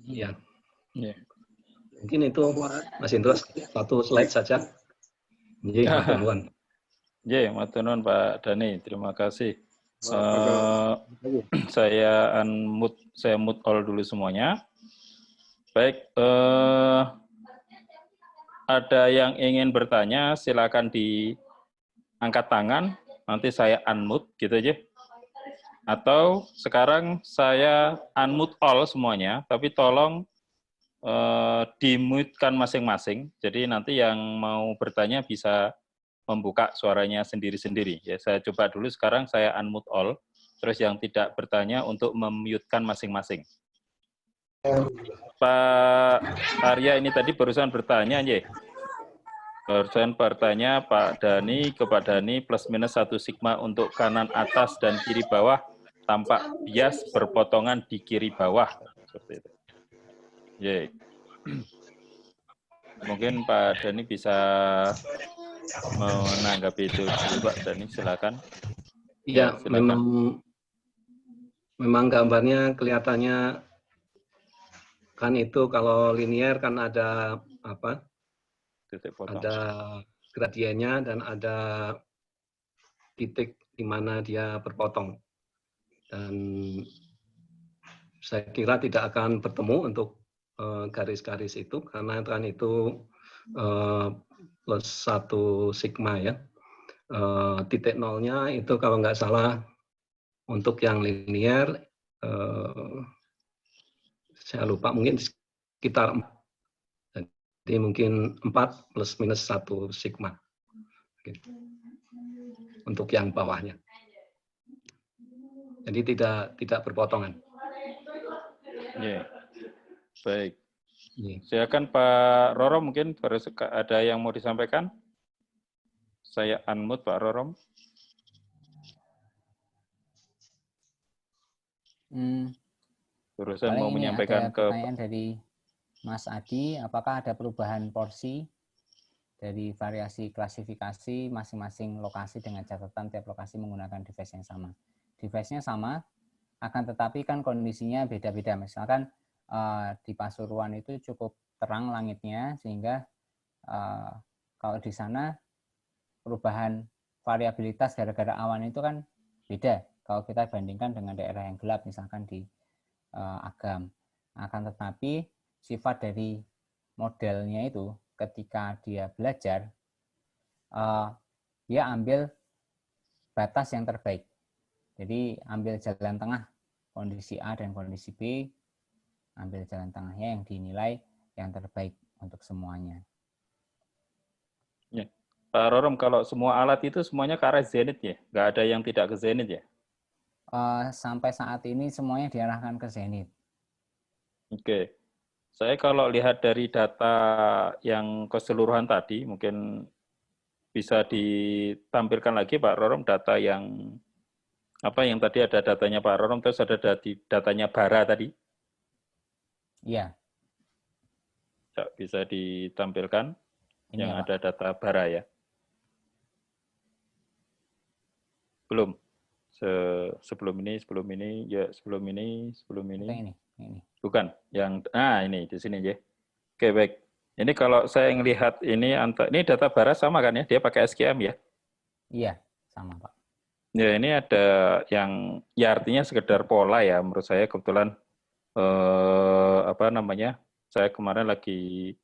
Speaker 4: Ya. Mungkin itu Mas Indro, satu slide saja. Iya, matur nuwun.
Speaker 1: Ya, matur nuwun Pak Dhani, terima kasih. Saya mute all dulu semuanya. Baik, ada yang ingin bertanya, silakan diangkat tangan, nanti saya unmute gitu aja. Atau sekarang saya unmute all semuanya, tapi tolong di-mute-kan masing-masing. Jadi nanti yang mau bertanya bisa membuka suaranya sendiri-sendiri. Ya, saya coba dulu sekarang saya unmute all, terus yang tidak bertanya untuk memute-kan masing-masing. Pak Arya ini tadi barusan bertanya, ya. Barusan bertanya Pak Dhani ke Pak Dhani plus minus 1 sigma untuk kanan atas dan kiri bawah tampak bias berpotongan di kiri bawah. Seperti itu. Ya. Mungkin Pak Dhani bisa menanggapi itu dulu, Pak Dhani, silakan.
Speaker 4: Iya,
Speaker 1: silakan.
Speaker 4: Memang gambarnya kelihatannya kan itu kalau linear kan ada apa?
Speaker 1: Titik potong.
Speaker 4: Ada gradiennya dan ada titik di mana dia berpotong. Dan saya kira tidak akan bertemu untuk garis-garis itu karena kan itu plus 1 sigma ya. Titik nolnya itu kalau nggak salah untuk yang linear saya lupa mungkin sekitar 4. Jadi mungkin 4 plus minus 1 sigma untuk yang bawahnya. Jadi tidak berpotongan.
Speaker 1: Ya. Baik. Silakan Pak Rorom, mungkin ada yang mau disampaikan. Saya unmute Pak Rorom. Barusan mau menyampaikan
Speaker 3: ada pertanyaan dari Mas Adi, apakah ada perubahan porsi dari variasi klasifikasi masing-masing lokasi dengan catatan tiap lokasi menggunakan device yang sama? Device-nya sama, akan tetapi kan kondisinya beda-beda. Misalkan di Pasuruan itu cukup terang langitnya, sehingga kalau di sana perubahan variabilitas gara-gara awan itu kan beda kalau kita bandingkan dengan daerah yang gelap, misalkan di Agam. Akan tetapi sifat dari modelnya itu ketika dia belajar, dia ambil batas yang terbaik. Jadi ambil jalan tengah kondisi A dan kondisi B, ambil jalan tengahnya yang dinilai yang terbaik untuk semuanya.
Speaker 1: Ya. Pak Rorom, kalau semua alat itu semuanya ke arah zenit ya? Nggak ada yang tidak ke zenit ya?
Speaker 3: Sampai saat ini semuanya diarahkan ke zenit.
Speaker 1: Oke. Saya kalau lihat dari data yang keseluruhan tadi, mungkin bisa ditampilkan lagi Pak Rorom data yang Apa yang tadi ada datanya Pak Rorom, terus ada datanya Bara tadi?
Speaker 3: Iya.
Speaker 1: Bisa ditampilkan
Speaker 3: Ini
Speaker 1: yang
Speaker 3: ya, Pak.
Speaker 1: ada data Bara ya? Belum. Sebelum ini, ya sebelum ini.
Speaker 3: Ini.
Speaker 1: Bukan. Yang ini di sini ya. Oke, baik. Ini kalau saya ngelihat ini data Bara sama kan ya? Dia pakai SQM ya?
Speaker 3: Iya, sama Pak.
Speaker 1: Ya, ini ada yang ya artinya sekedar pola ya menurut saya kebetulan saya kemarin lagi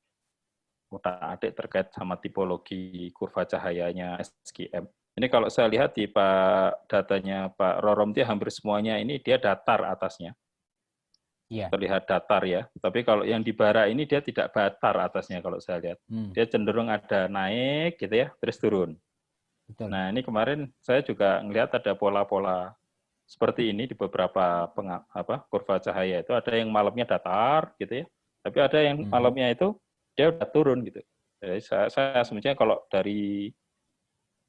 Speaker 1: utak-atik terkait sama tipologi kurva cahayanya SQM. Ini kalau saya lihat di datanya Pak Rorom dia hampir semuanya ini dia datar atasnya.
Speaker 3: Iya.
Speaker 1: Terlihat datar ya. Tapi kalau yang di Bara ini dia tidak datar atasnya kalau saya lihat. Dia cenderung ada naik gitu ya, terus turun.
Speaker 3: Betul.
Speaker 1: Nah, ini kemarin saya juga ngelihat ada pola-pola seperti ini di beberapa kurva cahaya itu. Ada yang malamnya datar gitu ya. Tapi ada yang malamnya itu dia udah turun gitu. Jadi saya sebenarnya kalau dari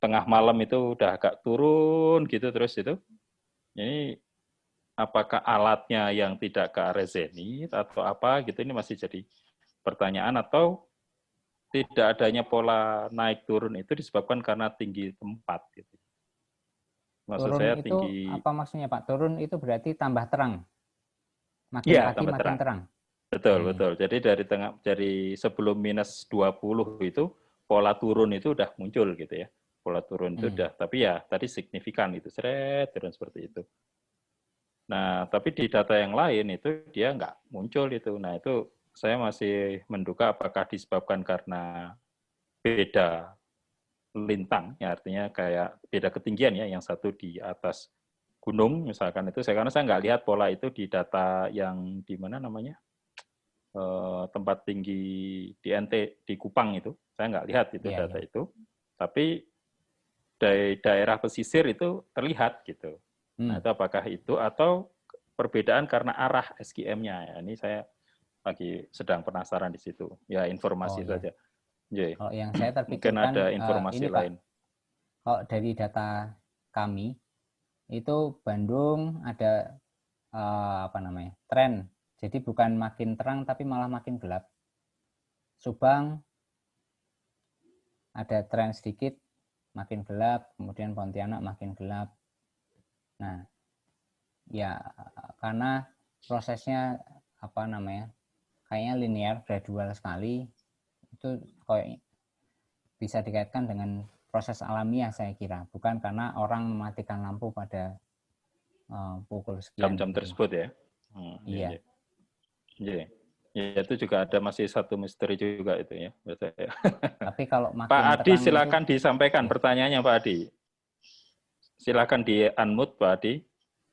Speaker 1: tengah malam itu udah agak turun gitu terus itu. Ini apakah alatnya yang tidak ke arah zenit atau apa gitu, ini masih jadi pertanyaan, atau tidak adanya pola naik turun itu disebabkan karena tinggi tempat gitu. Maksud
Speaker 3: turun
Speaker 1: saya
Speaker 3: itu
Speaker 1: tinggi,
Speaker 3: apa maksudnya Pak? Turun itu berarti tambah terang. Makin
Speaker 1: ya,
Speaker 3: pagi makin terang.
Speaker 1: Betul. Jadi dari sebelum minus 20 itu pola turun itu udah muncul gitu ya. Pola turun itu udah, tapi ya tadi signifikan itu, turun seperti itu. Nah, tapi di data yang lain itu dia nggak muncul itu. Nah, itu saya masih menduga apakah disebabkan karena beda lintang, ya artinya kayak beda ketinggian ya, yang satu di atas gunung misalkan itu, karena saya nggak lihat pola itu di data yang di mana namanya, tempat tinggi di di Kupang itu, saya nggak lihat itu data itu, tapi dari daerah pesisir itu terlihat gitu. Nah, itu apakah itu atau perbedaan karena arah SQM-nya? Ya, ini saya lagi sedang penasaran di situ. Ya, informasi saja.
Speaker 3: Kalau yang saya
Speaker 1: mungkin
Speaker 3: terpikirkan
Speaker 1: ada informasi
Speaker 3: ini
Speaker 1: lain.
Speaker 3: Pak, kalau dari data kami itu Bandung ada tren. Jadi bukan makin terang tapi malah makin gelap. Subang ada tren sedikit makin gelap, kemudian Pontianak makin gelap. Nah, ya karena prosesnya kayaknya linear, gradual sekali, itu kayak bisa dikaitkan dengan proses alamiah saya kira, bukan karena orang mematikan lampu pada pukul sekian.
Speaker 1: Jam-jam tersebut ya.
Speaker 3: Iya.
Speaker 1: Ya, itu juga ada masih satu misteri juga itu ya.
Speaker 3: Tapi kalau makin
Speaker 1: Pak Adi
Speaker 3: terang
Speaker 1: silakan
Speaker 3: itu,
Speaker 1: disampaikan pertanyaannya Pak Adi. Silakan di unmute Pak Adi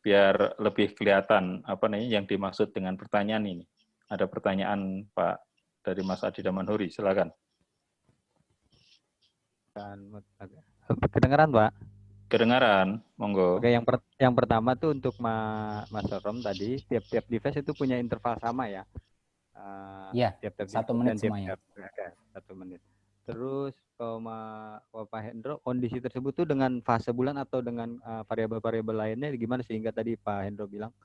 Speaker 1: biar lebih kelihatan yang dimaksud dengan pertanyaan ini. Ada pertanyaan Pak dari Mas Adi Damanhuri, silakan.
Speaker 2: Kedengaran Pak?
Speaker 1: Kedengaran, monggo.
Speaker 2: Oke, yang pertama tuh untuk Mas Rom tadi, tiap-tiap device itu punya interval sama ya?
Speaker 3: Tiap-tiap 1 menit semuanya.
Speaker 2: 1 menit. Terus kalau Pak Hendro, kondisi tersebut tuh dengan fase bulan atau dengan variabel-variabel lainnya gimana, sehingga tadi Pak Hendro bilang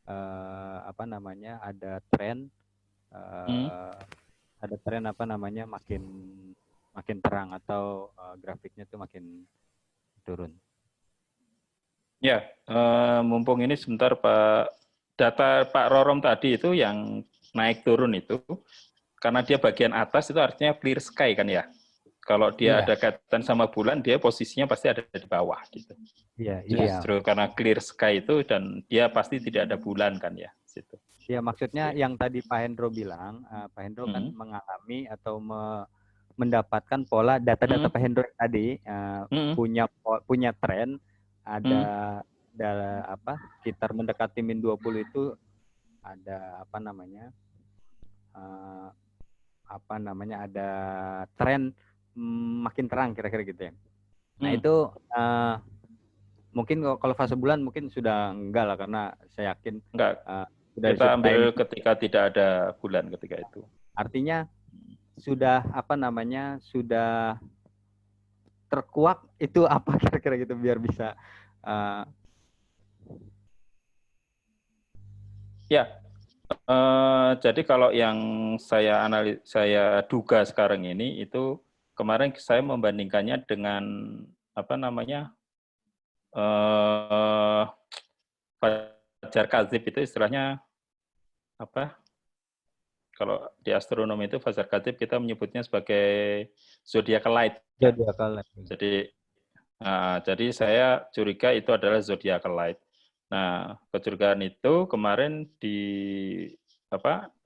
Speaker 2: ada tren makin terang atau grafiknya tuh makin turun.
Speaker 1: Ya, mumpung ini sebentar Pak, data Pak Rorom tadi itu yang naik turun itu, karena dia bagian atas itu artinya clear sky kan ya. Kalau dia ada kaitan sama bulan, dia posisinya pasti ada di bawah gitu.
Speaker 2: Iya.
Speaker 1: Justru karena clear sky itu dan dia pasti tidak ada bulan kan ya situ.
Speaker 2: Ya, maksudnya yang tadi Pak Hendro bilang, Pak Hendro kan mengalami atau mendapatkan pola data-data Pak Hendro tadi punya tren ada sekitar mendekati min 20 itu ada ada tren makin terang kira-kira gitu ya. Nah itu mungkin kalau fase bulan mungkin sudah enggak lah, karena saya yakin
Speaker 1: kita ambil ketika tidak ada bulan ketika itu.
Speaker 2: Artinya sudah sudah terkuak itu apa kira-kira gitu biar bisa
Speaker 1: Ya, jadi kalau yang saya duga sekarang ini itu kemarin saya membandingkannya dengan apa namanya fajar kadzib itu istilahnya apa? Kalau di astronomi itu fajar kadzib kita menyebutnya sebagai zodiacal light.
Speaker 2: Zodiacal light.
Speaker 1: Jadi saya curiga itu adalah zodiacal light. Nah, kecurigaan itu kemarin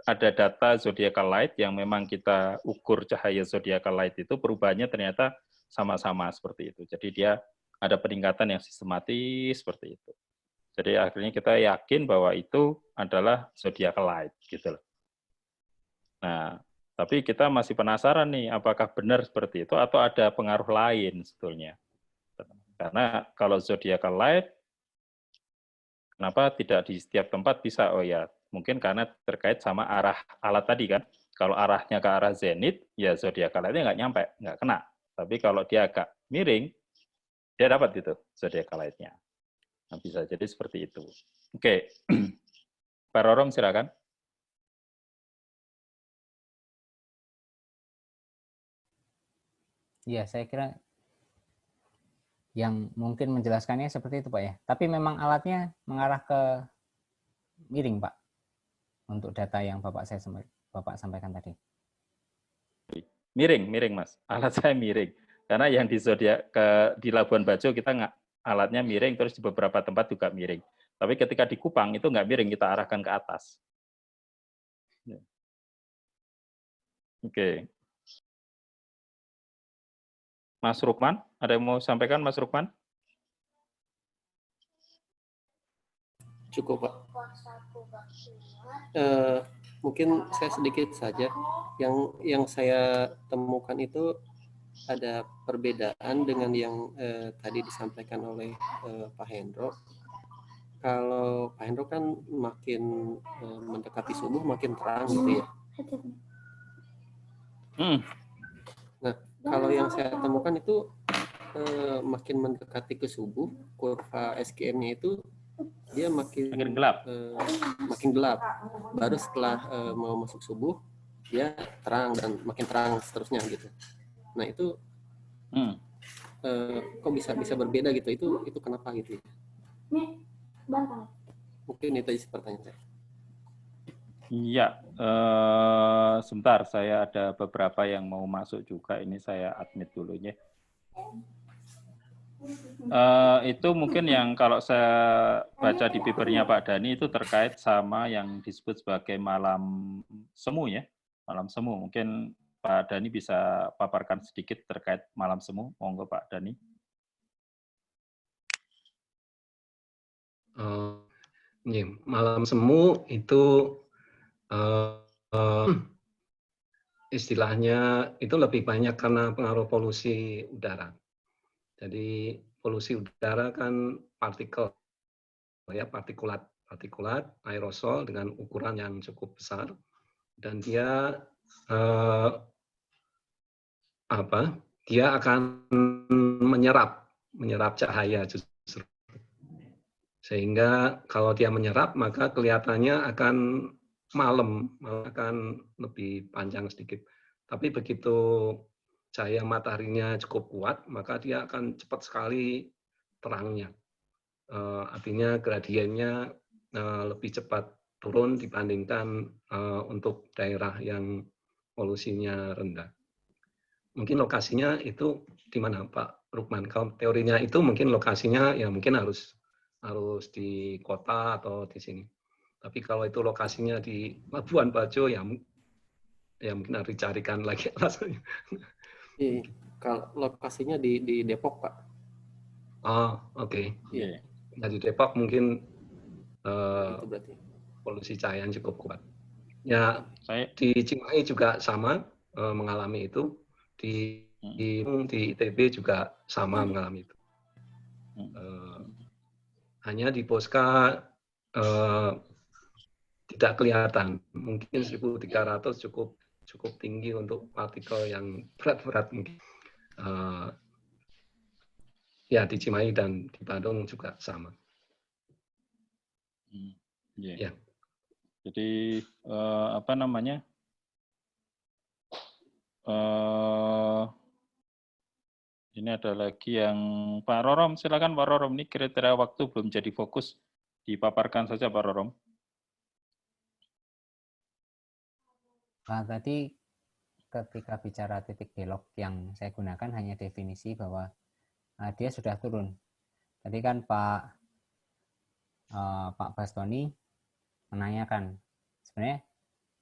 Speaker 1: ada data zodiacal light yang memang kita ukur cahaya zodiacal light itu perubahannya ternyata sama-sama seperti itu. Jadi dia ada peningkatan yang sistematis seperti itu. Jadi akhirnya kita yakin bahwa itu adalah zodiacal light gitu loh. Nah, tapi kita masih penasaran nih apakah benar seperti itu atau ada pengaruh lain sebetulnya. Karena kalau zodiacal light, kenapa tidak di setiap tempat bisa? Oh ya, mungkin karena terkait sama arah alat tadi kan. Kalau arahnya ke arah zenit, ya zodiacal light-nya nggak nyampe, nggak kena. Tapi kalau dia agak miring, dia dapat gitu zodiacal light-nya. Nah, bisa jadi seperti itu. Oke, Pak Rorom silakan.
Speaker 3: Ya, saya kira yang mungkin menjelaskannya seperti itu Pak ya. Tapi memang alatnya mengarah ke miring Pak, untuk data yang Bapak sampaikan tadi.
Speaker 1: Miring Mas. Alat saya miring. Karena yang di Labuan Bajo kita nggak alatnya miring, terus di beberapa tempat juga miring. Tapi ketika di Kupang itu nggak miring, kita arahkan ke atas. Oke. Mas Rukman, ada yang mau sampaikan Mas Rukman?
Speaker 6: Cukup Pak. Mungkin saya sedikit saja. Yang saya temukan itu ada perbedaan dengan yang tadi disampaikan oleh Pak Hendro. Kalau Pak Hendro kan makin mendekati subuh makin terang gitu ya. Nah, kalau yang saya temukan itu makin mendekati ke subuh, kurva SQM-nya itu dia makin
Speaker 1: gelap.
Speaker 6: Makin gelap. Baru setelah mau masuk subuh, dia terang dan makin terang seterusnya gitu. Nah itu kok bisa berbeda gitu? Itu kenapa gitu? Mungkin itu isi pertanyaan saya.
Speaker 1: Iya, sebentar, saya ada beberapa yang mau masuk juga. Ini saya admit dulunya. Itu mungkin yang kalau saya baca di papernya Pak Dhani itu terkait sama yang disebut sebagai malam semu ya. Malam semu. Mungkin Pak Dhani bisa paparkan sedikit terkait malam semu. Monggo Pak Dhani.
Speaker 4: Malam semu itu istilahnya itu lebih banyak karena pengaruh polusi udara. Jadi polusi udara kan partikel, ya partikulat aerosol dengan ukuran yang cukup besar dan dia dia akan menyerap cahaya justru. Sehingga kalau dia menyerap maka kelihatannya akan malam, akan lebih panjang sedikit. Tapi begitu cahaya mataharinya cukup kuat, maka dia akan cepat sekali terangnya. Artinya gradiennya lebih cepat turun dibandingkan untuk daerah yang polusinya rendah. Mungkin lokasinya itu di mana Pak Rukman? Kalau teorinya itu mungkin lokasinya ya mungkin harus di kota atau di sini. Tapi kalau itu lokasinya di Labuan Bajo ya mungkin harus dicarikan lagi alasannya.
Speaker 6: Kalau lokasinya di Depok Pak.
Speaker 4: Oh oke. Iya. Nah, di Depok mungkin
Speaker 6: itu berarti
Speaker 4: polusi cahaya yang cukup kuat. Ya di Cimahi juga sama mengalami itu. Di ITB juga sama mengalami itu. Hanya di Posca tidak kelihatan. Mungkin 1.300 cukup tinggi untuk partikel yang berat-berat mungkin. Ya di Cimahi dan di Bandung juga sama.
Speaker 1: Ya. Jadi apa namanya? Ini ada lagi yang Pak Rorom, silakan Pak Rorom. Ini kriteria waktu belum jadi fokus, dipaparkan saja Pak Rorom.
Speaker 3: Nah, tadi ketika bicara titik belok yang saya gunakan hanya definisi bahwa dia sudah turun. Tadi kan Pak Bastoni menanyakan sebenarnya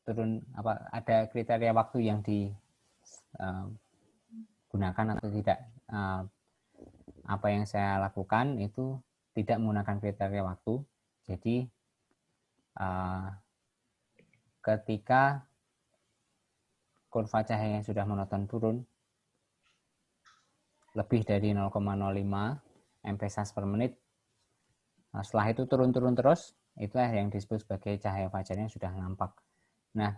Speaker 3: turun apa ada kriteria waktu yang digunakan atau tidak. Apa yang saya lakukan itu tidak menggunakan kriteria waktu. Jadi ketika kurva cahaya yang sudah monoton turun lebih dari 0,05 mpsas per menit, setelah itu turun-turun terus, itu yang disebut sebagai cahaya fajarnya sudah nampak. Nah,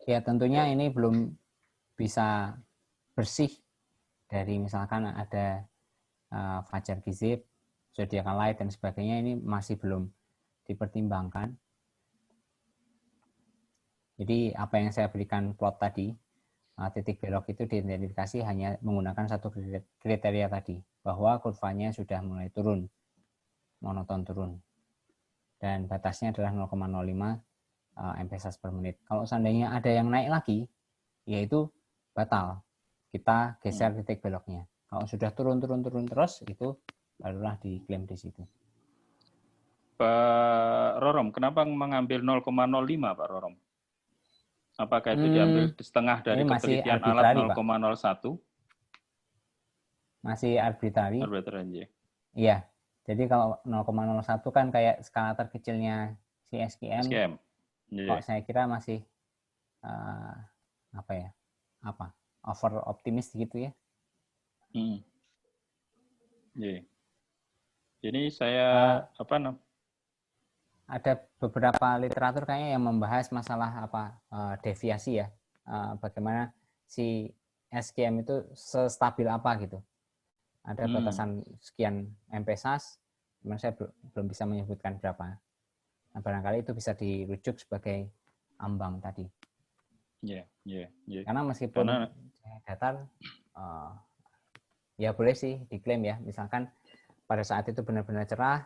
Speaker 3: ya tentunya ini belum bisa bersih dari misalkan ada fajar gizib, zodiacal light dan sebagainya, ini masih belum dipertimbangkan. Jadi apa yang saya berikan plot tadi, titik belok itu diidentifikasi hanya menggunakan satu kriteria tadi, bahwa kurvanya sudah mulai turun, monoton turun. Dan batasnya adalah 0,05 mpsas per menit. Kalau seandainya ada yang naik lagi, yaitu batal. Kita geser titik beloknya. Kalau sudah turun terus, itu barulah diklaim di situ.
Speaker 1: Pak Rorom, kenapa mengambil 0,05 Pak Rorom? Apakah itu diambil setengah dari ketelitian alat 0,01?
Speaker 3: Masih arbitrari.
Speaker 1: Arbitrari.
Speaker 3: Iya. Jadi kalau 0,01 kan kayak skala terkecilnya si SQM. Kok saya kira masih over optimis gitu ya.
Speaker 1: Ini saya
Speaker 3: ada beberapa literatur kayaknya yang membahas masalah deviasi ya, bagaimana si SQM itu sestabil apa gitu. Ada batasan sekian mpsas, cuman saya belum bisa menyebutkan berapa. Nah, barangkali itu bisa dirujuk sebagai ambang tadi. Karena meskipun datar, ya boleh sih diklaim ya. Misalkan pada saat itu benar-benar cerah,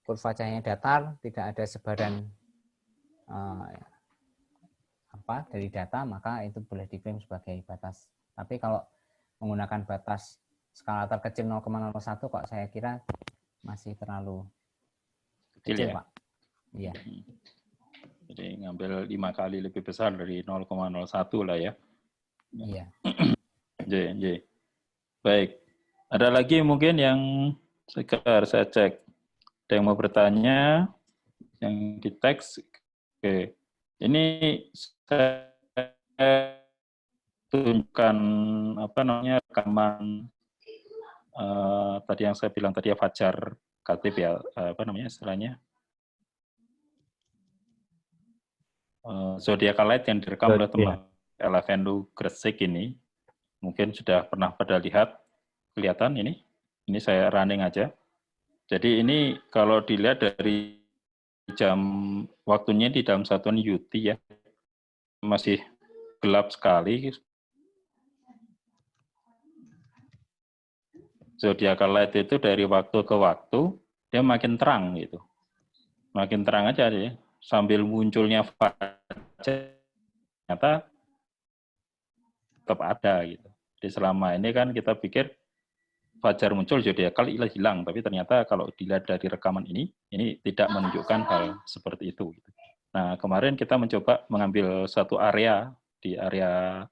Speaker 3: kurva cahayanya datar, tidak ada sebaran dari data, maka itu boleh diklaim sebagai batas. Tapi kalau menggunakan batas skala terkecil 0,01 kok saya kira masih terlalu kecil ya? Pak. Iya.
Speaker 1: Jadi ngambil 5 kali lebih besar dari 0,01 lah ya.
Speaker 3: Iya.
Speaker 1: Baik. Ada lagi mungkin yang sekedar saya cek. Ada yang mau bertanya, yang di teks. Oke. Ini saya tunjukkan rekaman tadi yang saya bilang tadi ya, fajar Khatib ya, istilahnya zodiacal light yang direkam oleh teman Elevendu Gresik ini. Mungkin sudah pernah pada lihat, kelihatan ini saya running aja. Jadi ini kalau dilihat dari jam waktunya di dalam satuan UT ya, masih gelap sekali. Zodiacal light itu dari waktu ke waktu dia makin terang gitu, makin terang aja ya, sambil munculnya fajar ternyata tetap ada gitu. Jadi selama ini kan kita pikir fajar muncul zodiacal hilang, tapi ternyata kalau dilihat dari rekaman ini tidak menunjukkan hal seperti itu. Nah, kemarin kita mencoba mengambil satu area, di area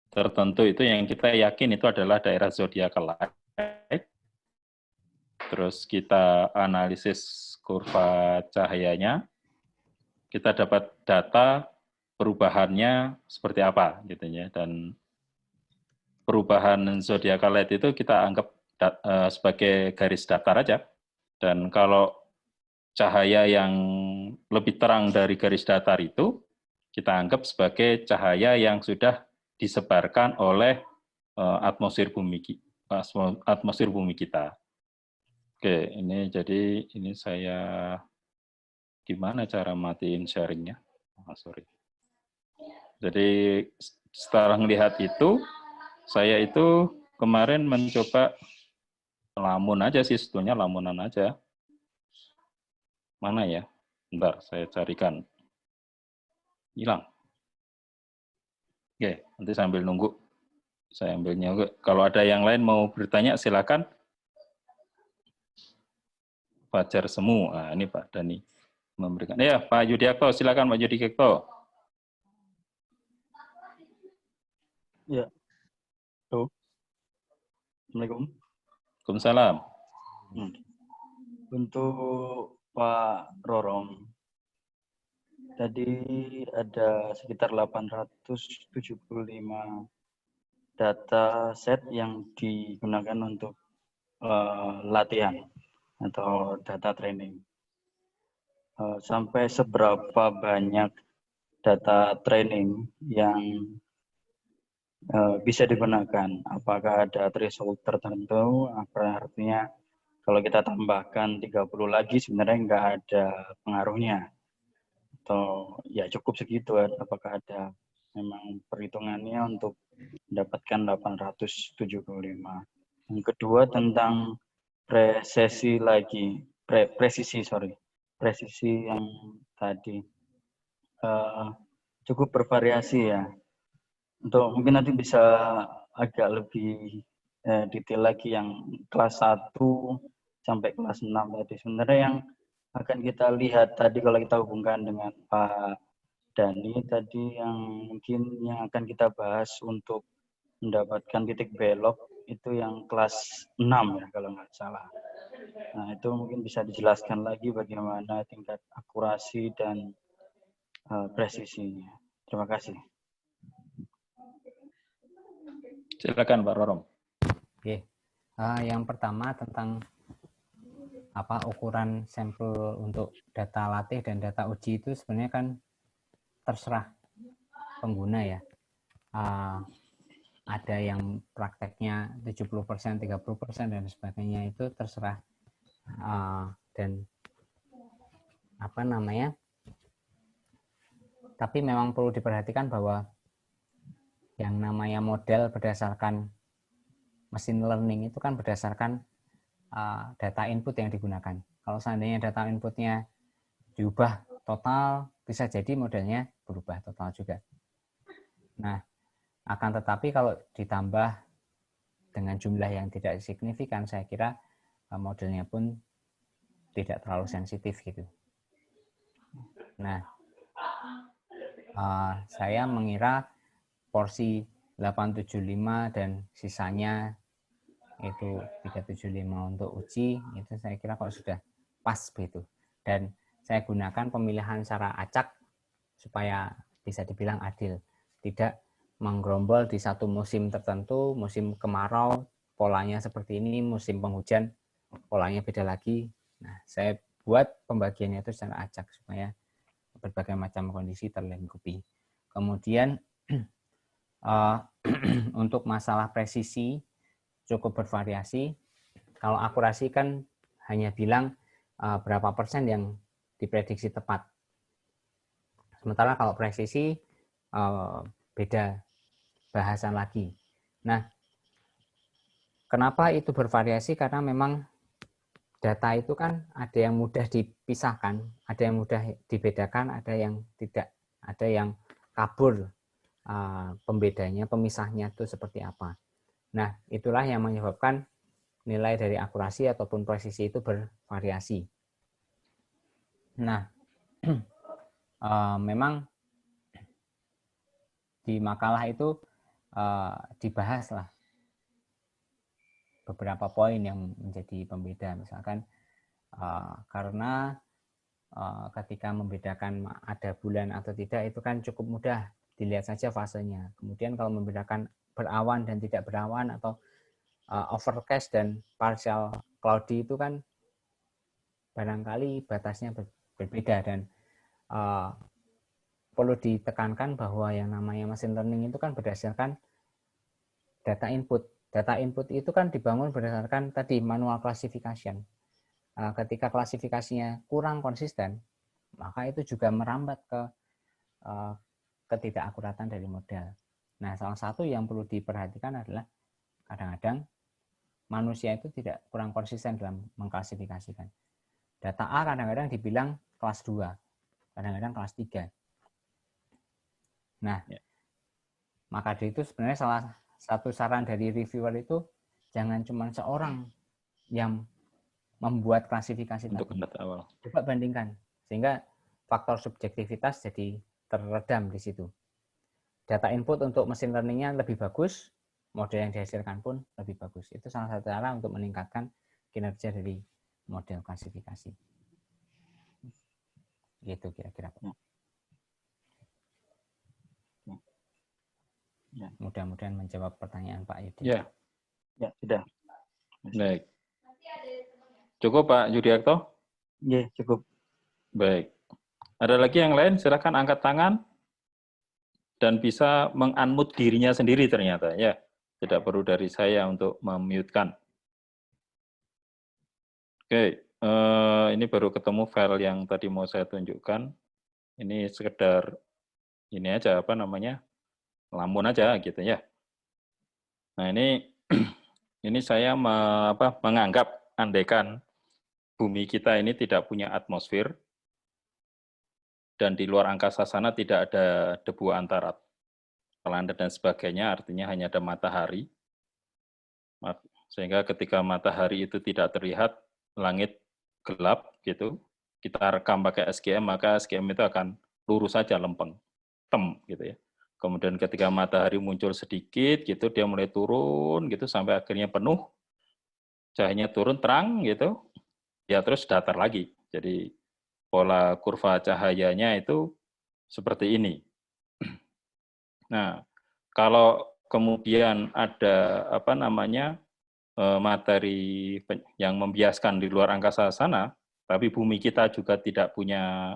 Speaker 1: tertentu itu yang kita yakin itu adalah daerah zodiacal light. Terus kita analisis kurva cahayanya, kita dapat data perubahannya seperti apa gitu ya, dan perubahan zodiacal light itu kita anggap sebagai garis datar aja. Dan kalau cahaya yang lebih terang dari garis datar itu, kita anggap sebagai cahaya yang sudah disebarkan oleh atmosfer bumi kita. Oke, ini jadi ini saya gimana cara matiin sharingnya? Oh, sorry. Jadi setelah melihat itu, saya itu kemarin mencoba lamun aja sih, sebetulnya lamunan aja. Mana ya? Bentar, saya carikan. Hilang. Oke, nanti sambil nunggu. Saya ambilnya. Kalau ada yang lain mau bertanya, silakan. Fajar Semu. Nah, ini Pak Dani memberikan. Ya, Pak Yudiakto, silakan Pak Yudiakto.
Speaker 7: Ya. Halo. Assalamualaikum.
Speaker 1: Waalaikumsalam.
Speaker 7: Untuk Pak Rorom, tadi ada sekitar 875 data set yang digunakan untuk latihan atau data training. Sampai seberapa banyak data training yang bisa digunakan? Apakah ada threshold tertentu? Apa artinya kalau kita tambahkan 30 lagi sebenarnya nggak ada pengaruhnya? Atau ya cukup segitu? Apakah ada memang perhitungannya untuk mendapatkan 875? Yang kedua tentang presisi yang tadi cukup bervariasi ya. Untuk mungkin nanti bisa agak lebih detail lagi yang kelas 1 sampai kelas 6 tadi. Sebenarnya yang akan kita lihat tadi kalau kita hubungkan dengan Pak Dani tadi yang mungkin yang akan kita bahas untuk mendapatkan titik belok itu yang kelas 6 ya kalau nggak salah. Nah itu mungkin bisa dijelaskan lagi bagaimana tingkat akurasi dan presisinya. Terima kasih.
Speaker 1: Silakan Pak Rorom.
Speaker 3: Oke, yang pertama tentang ukuran sampel untuk data latih dan data uji itu sebenarnya kan terserah pengguna ya. Ada yang prakteknya 70%, 30% dan sebagainya, itu terserah. Dan tapi memang perlu diperhatikan bahwa yang namanya model berdasarkan machine learning itu kan berdasarkan data input yang digunakan. Kalau seandainya data inputnya diubah total, bisa jadi modelnya berubah total juga. Nah, akan tetapi kalau ditambah dengan jumlah yang tidak signifikan, saya kira modelnya pun tidak terlalu sensitif gitu. Nah, saya mengira porsi 875 dan sisanya itu 375 untuk uji, itu saya kira kalau sudah pas begitu. Dan saya gunakan pemilihan secara acak supaya bisa dibilang adil. Tidak menggerombol di satu musim tertentu, musim kemarau polanya seperti ini, musim penghujan polanya beda lagi. Nah, saya buat pembagiannya itu secara acak supaya berbagai macam kondisi terlengkapi. Kemudian untuk masalah presisi cukup bervariasi. Kalau akurasi kan hanya bilang berapa persen yang diprediksi tepat. Sementara kalau presisi beda bahasan lagi. Nah, kenapa itu bervariasi? Karena memang data itu kan ada yang mudah dipisahkan, ada yang mudah dibedakan, ada yang tidak, ada yang kabur pembedanya, pemisahnya itu seperti apa. Nah, itulah yang menyebabkan nilai dari akurasi ataupun presisi itu bervariasi. Nah, memang di makalah itu dibahaslah beberapa poin yang menjadi pembeda. Misalkan karena ketika membedakan ada bulan atau tidak itu kan cukup mudah, dilihat saja fasenya. Kemudian kalau membedakan berawan dan tidak berawan atau overcast dan partial cloudy itu kan barangkali batasnya berbeda, dan perlu ditekankan bahwa yang namanya machine learning itu kan berdasarkan data input. Data input itu kan dibangun berdasarkan tadi manual classification. ketika klasifikasinya kurang konsisten, maka itu juga merambat ke ketidakakuratan dari model. Nah, salah satu yang perlu diperhatikan adalah kadang-kadang manusia itu tidak kurang konsisten dalam mengklasifikasikan. Data A kadang-kadang dibilang kelas 2, kadang-kadang kelas 3. Nah, maka dari itu sebenarnya salah satu saran dari reviewer itu jangan cuma seorang yang membuat klasifikasi
Speaker 1: untuk
Speaker 3: tadi.
Speaker 1: data awal.
Speaker 3: Coba bandingkan, sehingga faktor subjektivitas jadi teredam di situ. Data input untuk mesin learning-nya lebih bagus, model yang dihasilkan pun lebih bagus. Itu salah satu cara untuk meningkatkan kinerja dari model klasifikasi. Gitu kira-kira. Ya. Mudah-mudahan menjawab pertanyaan Pak Yudi.
Speaker 1: Ya,
Speaker 7: ya sudah.
Speaker 1: Baik. Cukup Pak Yudiarto?
Speaker 7: Ya, cukup.
Speaker 1: Baik. Ada lagi yang lain? Silakan angkat tangan dan bisa meng-unmute dirinya sendiri ternyata ya. Tidak perlu dari saya untuk mem-mute-kan. Oke, ini baru ketemu file yang tadi mau saya tunjukkan. Ini sekedar ini aja apa namanya? Lamun aja gitu ya. Nah, ini saya menganggap andaikan bumi kita ini tidak punya atmosfer dan di luar angkasa sana tidak ada debu antara planet dan sebagainya, artinya hanya ada matahari. Sehingga ketika matahari itu tidak terlihat, langit gelap gitu, kita rekam pakai SGM, maka SGM itu akan lurus saja lempeng, gitu ya. Kemudian ketika matahari muncul sedikit gitu, dia mulai turun gitu sampai akhirnya penuh, cahayanya turun terang gitu, ya terus datar lagi. Jadi pola kurva cahayanya itu seperti ini. Nah, kalau kemudian ada materi yang membiaskan di luar angkasa sana, tapi bumi kita juga tidak punya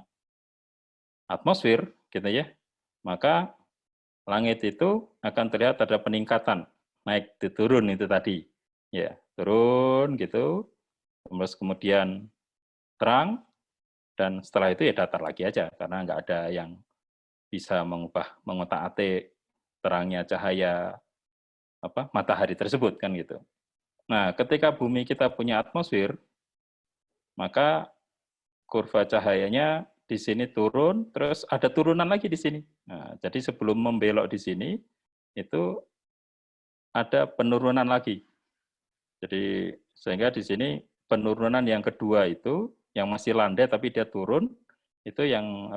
Speaker 1: atmosfer, gitu ya, maka langit itu akan terlihat ada peningkatan, naik turun itu tadi, ya turun gitu, terus kemudian terang, dan setelah itu ya datar lagi aja, karena nggak ada yang bisa mengotak-atik terangnya cahaya matahari tersebut kan gitu. Nah, ketika bumi kita punya atmosfer, maka kurva cahayanya di sini turun, terus ada turunan lagi di sini. Nah, jadi sebelum membelok di sini, itu ada penurunan lagi. Jadi sehingga di sini penurunan yang kedua itu, yang masih landai tapi dia turun, itu yang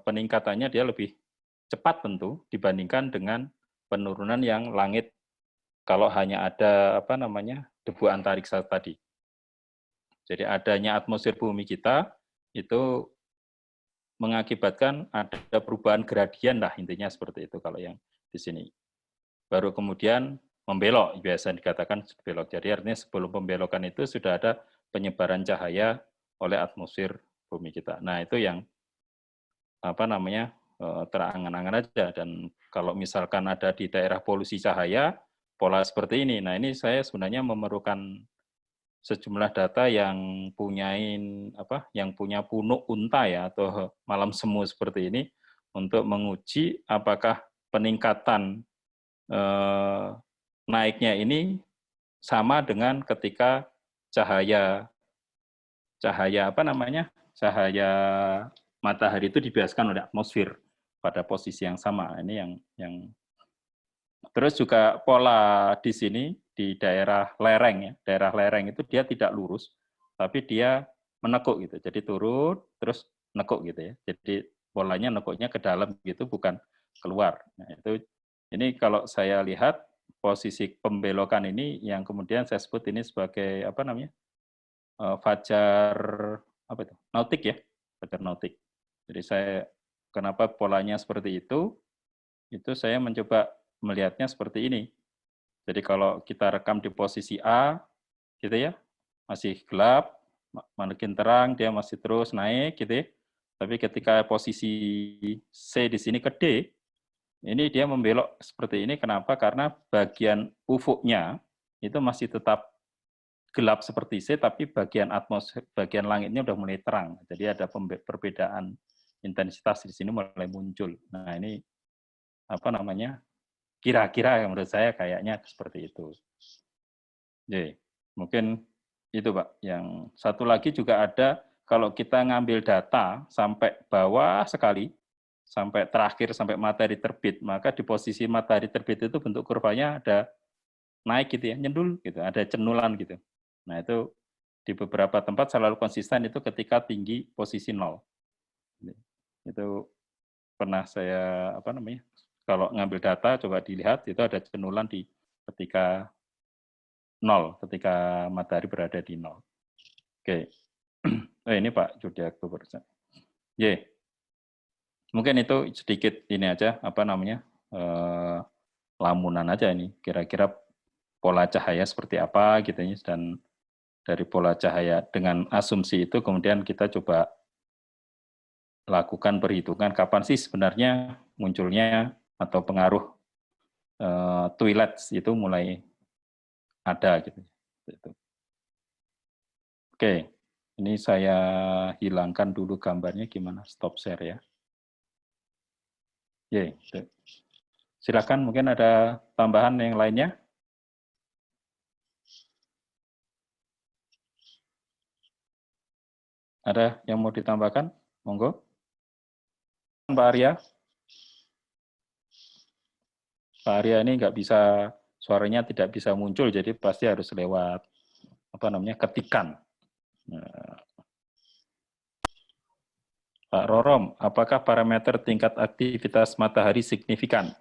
Speaker 1: peningkatannya dia lebih cepat tentu dibandingkan dengan penurunan yang langit kalau hanya ada debu antariksa tadi. Jadi adanya atmosfer bumi kita itu mengakibatkan ada perubahan gradien lah, intinya seperti itu kalau yang di sini. Baru kemudian membelok, biasa dikatakan belok. Jadi artinya sebelum pembelokan itu sudah ada penyebaran cahaya oleh atmosfer bumi kita. Nah, itu yang terangan-angan aja. Dan kalau misalkan ada di daerah polusi cahaya, pola seperti ini. Nah, ini saya sebenarnya memerlukan sejumlah data yang punya punuk unta ya atau malam semu seperti ini untuk menguji apakah peningkatan naiknya ini sama dengan ketika cahaya matahari itu dibiaskan oleh atmosfer pada posisi yang sama. Ini yang terus juga pola di sini di daerah lereng ya. Daerah lereng itu dia tidak lurus, tapi dia menekuk gitu. Jadi turun terus nekuk gitu ya. Jadi polanya nekuknya ke dalam gitu, bukan keluar. Nah, ini kalau saya lihat posisi pembelokan ini yang kemudian saya sebut ini sebagai fajar nautik ya, fajar nautik. Jadi saya kenapa polanya seperti itu saya mencoba melihatnya seperti ini. Jadi kalau kita rekam di posisi A, gitu ya, masih gelap, makin terang, dia masih terus naik, gitu ya. Tapi ketika posisi C di sini ke D, ini dia membelok seperti ini. Kenapa? Karena bagian ufuknya itu masih tetap gelap seperti C, tapi bagian atmosfer, bagian langitnya udah mulai terang. Jadi ada perbedaan intensitas di sini mulai muncul. Nah ini apa namanya? Kira-kira yang menurut saya kayaknya seperti itu. Jadi mungkin itu Pak. Yang satu lagi juga ada kalau kita ngambil data sampai bawah sekali, sampai terakhir sampai matahari terbit, maka di posisi matahari terbit itu bentuk kurvanya ada naik gitu ya, nyendul gitu, ada cenulan gitu. Nah itu di beberapa tempat selalu konsisten itu ketika tinggi posisi 0. Itu pernah saya apa namanya? Kalau ngambil data coba dilihat itu ada cenulan di ketika 0, ketika matahari berada di 0. Oke. Ini Pak Judi Oktober. Ye. Mungkin itu sedikit ini aja apa namanya? Lamunan aja ini. Kira-kira pola cahaya seperti apa gitu ya, dan dari pola cahaya dengan asumsi itu kemudian kita coba lakukan perhitungan kapan sih sebenarnya munculnya atau pengaruh twilight itu mulai ada gitu. Oke, ini saya hilangkan dulu gambarnya, gimana stop share ya. Silakan mungkin ada tambahan yang lainnya. Ada yang mau ditambahkan? Monggo. Pak Arya. Pak Arya ini nggak bisa, suaranya tidak bisa muncul, jadi pasti harus lewat apa namanya ketikan. Pak Rorom, apakah parameter tingkat aktivitas matahari signifikan?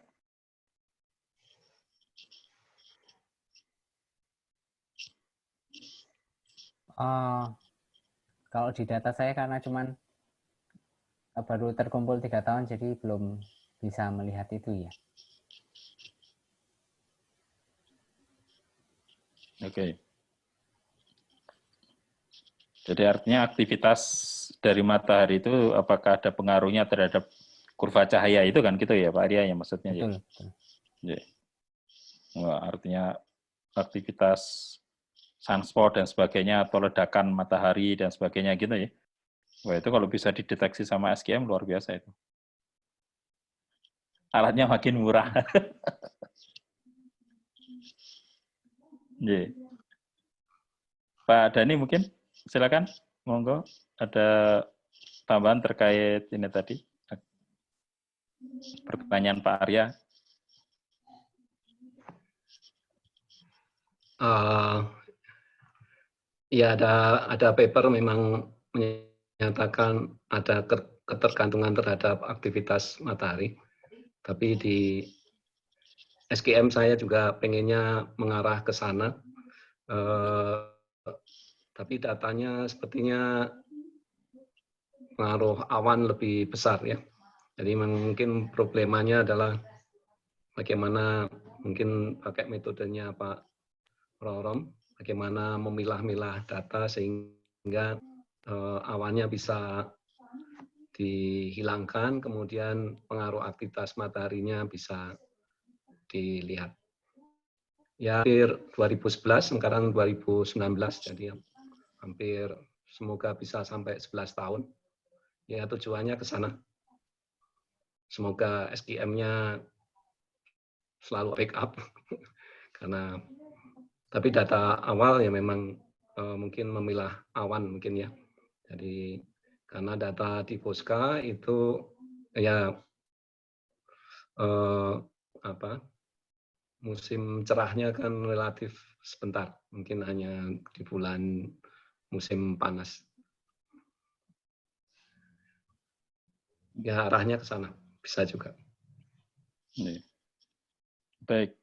Speaker 3: Kalau di data saya karena cuman baru terkumpul 3 tahun, jadi belum bisa melihat itu ya.
Speaker 1: Oke. Jadi artinya aktivitas dari matahari itu apakah ada pengaruhnya terhadap kurva cahaya itu kan gitu ya Pak Arya ya maksudnya.
Speaker 3: Betul.
Speaker 1: Ya. Wah, artinya aktivitas sunspot dan sebagainya atau ledakan matahari dan sebagainya gitu ya. Wah itu kalau bisa dideteksi sama SGM luar biasa itu. Alatnya makin murah. Yeah. Pak Dhani mungkin silakan, monggo ada tambahan terkait ini tadi pertanyaan Pak Arya.
Speaker 4: Ya ada paper memang menyatakan ada ketergantungan terhadap aktivitas matahari. Tapi di SGM saya juga pengennya mengarah ke sana. Tapi datanya sepertinya pengaruh awan lebih besar ya. Jadi mungkin problemanya adalah bagaimana mungkin pakai metodenya Pak Rorom, bagaimana memilah-milah data sehingga awannya bisa dihilangkan, kemudian pengaruh aktivitas mataharinya bisa dilihat. Ya, hampir 2011, sekarang 2019, jadi hampir semoga bisa sampai 11 tahun. Ya, tujuannya ke sana. Semoga SGM-nya selalu backup, karena tapi data awal ya memang mungkin memilah awan mungkin ya. Jadi karena data di Posca itu ya musim cerahnya kan relatif sebentar, mungkin hanya di bulan musim panas. Ya arahnya ke sana bisa juga.
Speaker 1: Baik,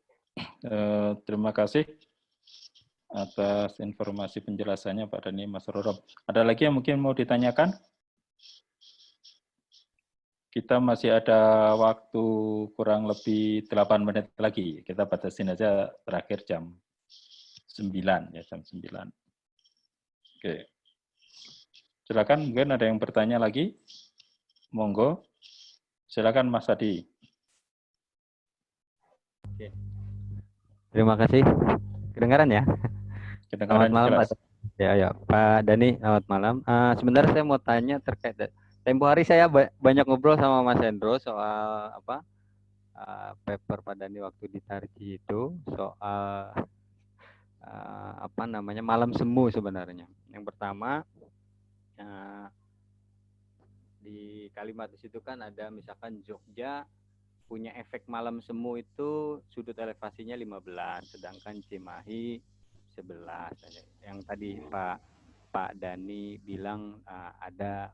Speaker 1: terima kasih atas informasi penjelasannya Pak Dhani, Mas Rorom. Ada lagi yang mungkin mau ditanyakan? Kita masih ada waktu kurang lebih 8 menit lagi. Kita batasin aja terakhir jam 9 ya, jam 9. Oke. Silakan, mungkin ada yang bertanya lagi? Monggo. Silakan Mas Adi.
Speaker 2: Oke. Terima kasih. Kedengaran ya?
Speaker 1: Kedengaran
Speaker 2: selamat malam
Speaker 1: jelas.
Speaker 2: Pak. Ya, Pak Dani, selamat malam. Sebenarnya saya mau tanya terkait tempo hari saya banyak ngobrol sama Mas Hendro soal paper Pak Dani waktu di Tarji itu soal malam semu sebenarnya. Yang pertama di kalimat di situ kan ada misalkan Jogja punya efek malam semu itu sudut elevasinya 15, sedangkan Cimahi 11. Yang tadi Pak Dani bilang ada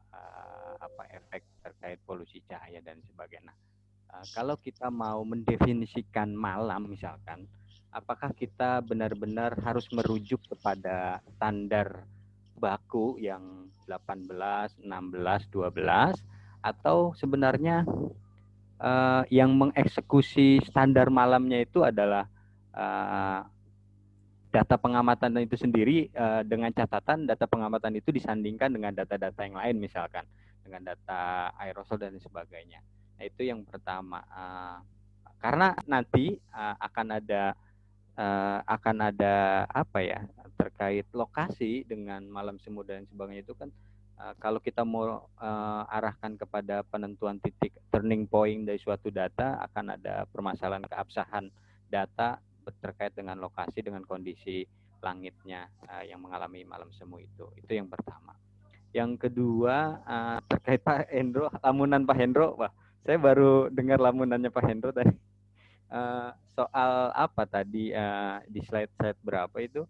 Speaker 2: efek terkait polusi cahaya dan sebagainya. Kalau kita mau mendefinisikan malam misalkan, apakah kita benar-benar harus merujuk kepada standar baku yang 18, 16, 12 atau sebenarnya yang mengeksekusi standar malamnya itu adalah data pengamatan itu sendiri, dengan catatan data pengamatan itu disandingkan dengan data-data yang lain misalkan dengan data aerosol dan sebagainya. Nah, itu yang pertama. Karena nanti akan ada terkait lokasi dengan malam semu dan sebagainya itu kan kalau kita mau arahkan kepada penentuan titik turning point dari suatu data, akan ada permasalahan keabsahan data terkait dengan lokasi dengan kondisi langitnya yang mengalami malam semu itu yang pertama. Yang kedua terkait Pak Hendro, lamunan Pak Hendro, saya baru dengar lamunannya Pak Hendro tadi soal apa tadi di slide berapa itu,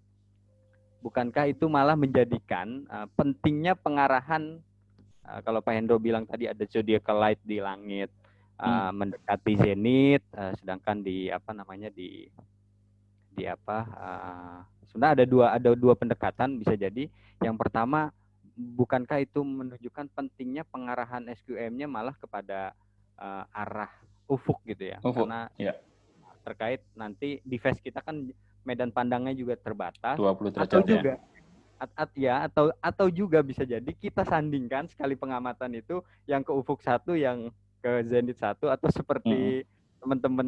Speaker 2: bukankah itu malah menjadikan pentingnya pengarahan kalau Pak Hendro bilang tadi ada zodiacal light di langit mendekati zenit, sedangkan sebenarnya ada dua pendekatan bisa jadi. Yang pertama, bukankah itu menunjukkan pentingnya pengarahan SQM-nya malah kepada arah ufuk gitu ya?
Speaker 1: Ufuk,
Speaker 2: karena
Speaker 1: ya.
Speaker 2: Terkait nanti device kita kan medan pandangnya juga terbatas,
Speaker 1: 20 derajat
Speaker 2: atau juga atau juga bisa jadi kita sandingkan sekali pengamatan itu yang ke ufuk 1 yang ke zenit 1, atau seperti teman-teman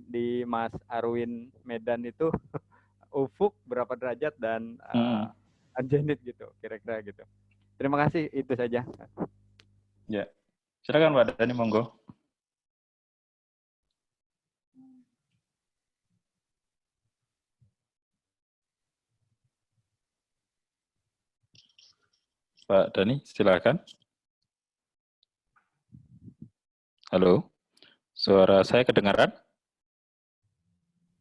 Speaker 2: di Mas Arwin Medan itu ufuk berapa derajat dan zenit gitu, kira-kira gitu. Terima kasih, itu saja.
Speaker 1: Ya, silakan Pak Dani, monggo. Pak Dani, silakan. Halo, suara saya kedengaran?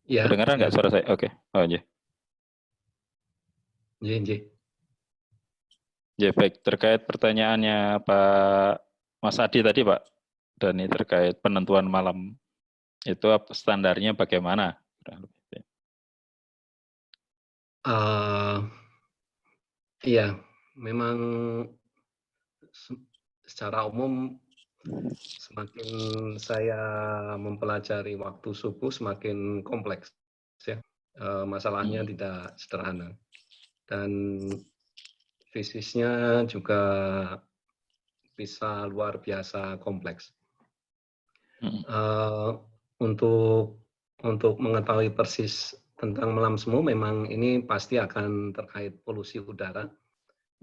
Speaker 4: Ya.
Speaker 1: Kedengaran nggak suara saya? Oke. Oh, iya. Ya, baik. Terkait pertanyaannya Pak Mas Adi tadi, Pak Dani, terkait penentuan malam itu standarnya bagaimana?
Speaker 4: Iya, memang secara umum semakin saya mempelajari waktu subuh semakin kompleks ya. Masalahnya tidak sederhana dan fisiknya juga bisa luar biasa kompleks. Untuk mengetahui persis tentang malam semu, memang ini pasti akan terkait polusi udara.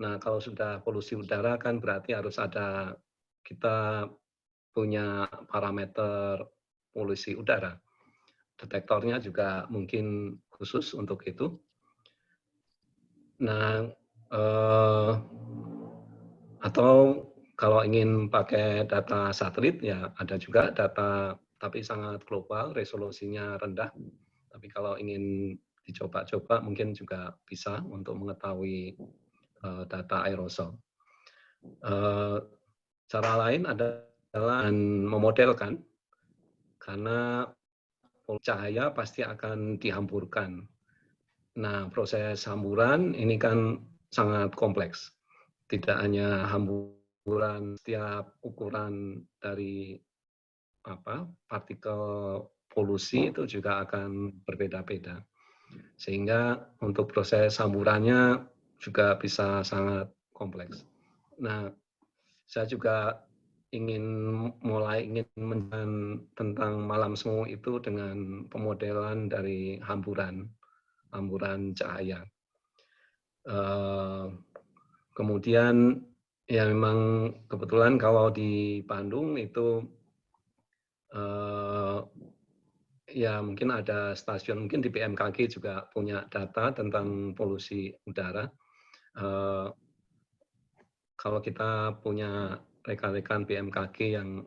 Speaker 4: Nah, kalau sudah polusi udara kan berarti harus ada, kita punya parameter polusi udara. Detektornya juga mungkin khusus untuk itu. Nah, atau kalau ingin pakai data satelit, ya ada juga data tapi sangat global, resolusinya rendah. Tapi kalau ingin dicoba-coba mungkin juga bisa untuk mengetahui data aerosol. Cara lain adalah memodelkan, karena cahaya pasti akan dihamburkan. Nah, proses hamburan ini kan sangat kompleks. Tidak hanya hamburan, setiap ukuran dari partikel polusi itu juga akan berbeda-beda. Sehingga untuk proses hamburannya juga bisa sangat kompleks. Nah, saya juga ingin menjelaskan tentang malam semu itu dengan pemodelan dari hamburan cahaya. Kemudian ya memang kebetulan kalau di Bandung itu ya mungkin ada stasiun, mungkin di BMKG juga punya data tentang polusi udara. Kalau kita punya rekan-rekan BMKG yang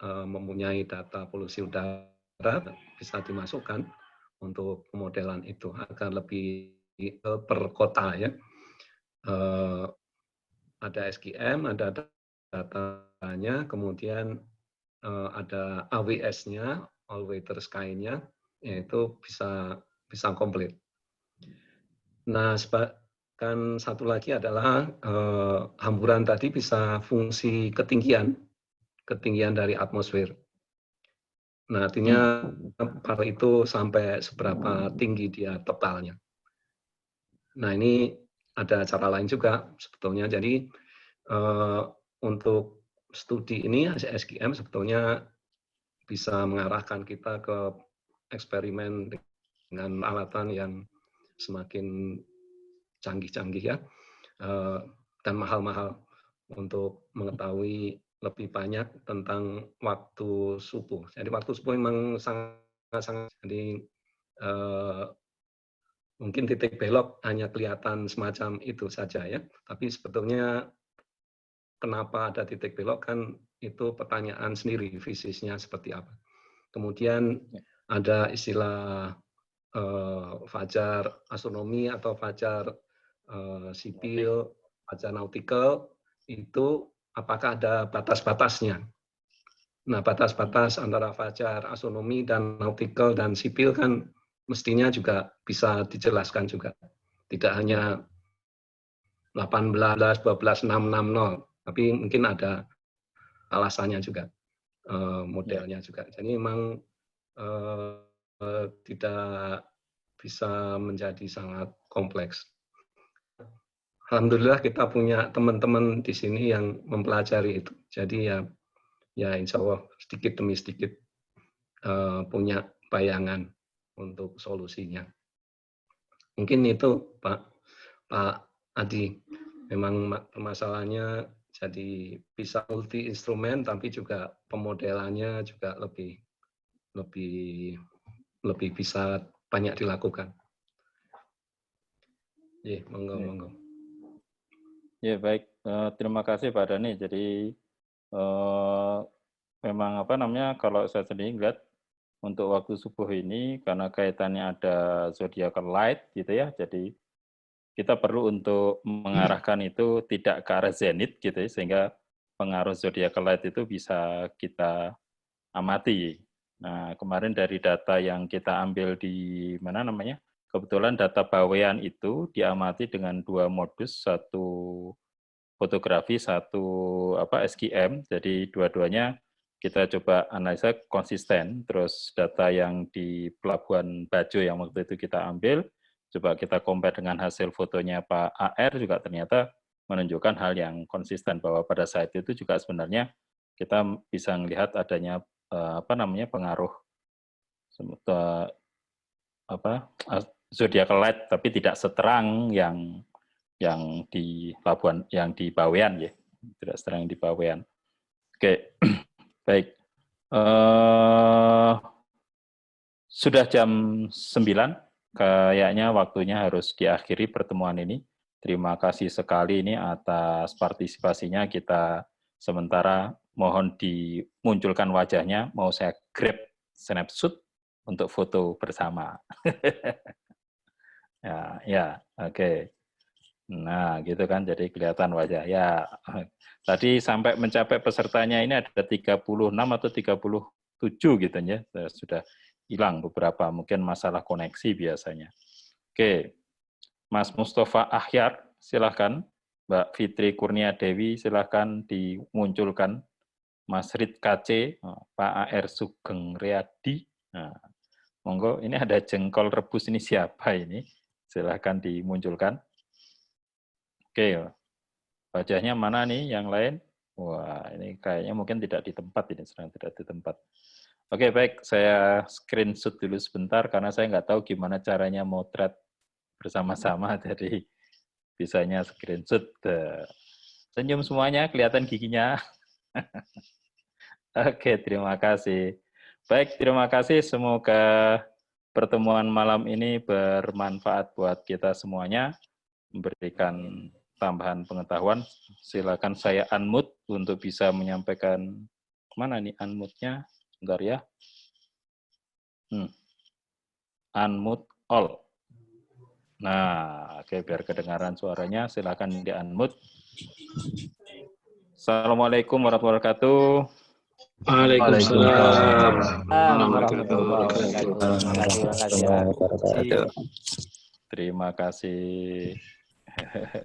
Speaker 4: mempunyai data polusi udara, bisa dimasukkan untuk pemodelan itu agar lebih per kota ya. Ada SGM, ada datanya, kemudian ada AWS-nya, All Weather Sky-nya, yaitu bisa komplit. Nah, kan satu lagi adalah hamburan tadi bisa fungsi ketinggian dari atmosfer. Nah, artinya part itu sampai seberapa tinggi dia tebalnya. Nah, ini ada cara lain juga sebetulnya. Jadi untuk studi ini SGM sebetulnya bisa mengarahkan kita ke eksperimen dengan alatan yang semakin canggih-canggih ya, dan mahal-mahal untuk mengetahui lebih banyak tentang waktu subuh. Jadi waktu subuh memang sangat-sangat, jadi mungkin titik belok hanya kelihatan semacam itu saja ya, tapi sebetulnya kenapa ada titik belok kan itu pertanyaan sendiri, fisiknya seperti apa. Kemudian ada istilah fajar astronomi atau fajar sipil, fajar nautical, itu apakah ada batas-batasnya. Nah, batas-batas antara fajar astronomi dan nautical dan sipil kan mestinya juga bisa dijelaskan juga. Tidak hanya 18, 12, 660, tapi mungkin ada alasannya juga, modelnya juga. Jadi memang tidak bisa menjadi sangat kompleks. Alhamdulillah kita punya teman-teman di sini yang mempelajari itu. Jadi ya insya Allah sedikit demi sedikit punya bayangan untuk solusinya. Mungkin itu Pak Adi. Memang permasalahannya jadi bisa multi instrumen, tapi juga pemodelannya juga lebih bisa banyak dilakukan. Ya, monggo.
Speaker 1: Ya baik, terima kasih Pak Dhani. Jadi memang kalau saya sendiri lihat untuk waktu subuh ini karena kaitannya ada zodiacal light gitu ya, jadi kita perlu untuk mengarahkan itu tidak ke arah zenith gitu ya, sehingga pengaruh zodiacal light itu bisa kita amati. Nah, kemarin dari data yang kita ambil di kebetulan data bawean itu diamati dengan dua modus, satu fotografi, satu SGM. Jadi dua-duanya kita coba analisa konsisten. Terus data yang di Pelabuhan Bajo yang waktu itu kita ambil, coba kita compare dengan hasil fotonya Pak AR juga ternyata menunjukkan hal yang konsisten, bahwa pada saat itu juga sebenarnya kita bisa melihat adanya pengaruh zodiacal light, tapi tidak seterang yang di Labuan, yang di Bawean ya, tidak seterang di Bawean. Oke, baik. Sudah jam 9, kayaknya waktunya harus diakhiri pertemuan ini. Terima kasih sekali ini atas partisipasinya. Kita sementara mohon dimunculkan wajahnya, mau saya grab snapshot untuk foto bersama. ya, oke. Nah, gitu kan, jadi kelihatan wajah. Ya, tadi sampai mencapai pesertanya ini ada 36 atau 37 gitu ya. Sudah hilang beberapa, mungkin masalah koneksi biasanya. Oke, Mas Mustafa Ahyar, silahkan. Mbak Fitri Kurnia Dewi, silahkan dimunculkan. Mas Rid KC, Pak AR Sugeng Riyadi. Nah, monggo, ini ada jengkol rebus, ini siapa ini? Silahkan dimunculkan. Oke, wajahnya mana nih yang lain? Wah, ini kayaknya mungkin tidak di tempat ini, sedang tidak di tempat. Oke, baik, saya screenshot dulu sebentar karena saya nggak tahu gimana caranya motret bersama-sama. Jadi bisanya screenshot. Senyum semuanya, kelihatan giginya. Oke, terima kasih. Baik, terima kasih. Semoga pertemuan malam ini bermanfaat buat kita semuanya, memberikan tambahan pengetahuan. Silakan saya unmute untuk bisa menyampaikan, mana nih unmute-nya? Bentar ya. Unmute all. Nah, oke, biar kedengaran suaranya, silakan di-unmute. Assalamualaikum warahmatullahi wabarakatuh.
Speaker 4: Waalaikumsalam
Speaker 2: warahmatullahi wabarakatuh.
Speaker 1: Terima kasih.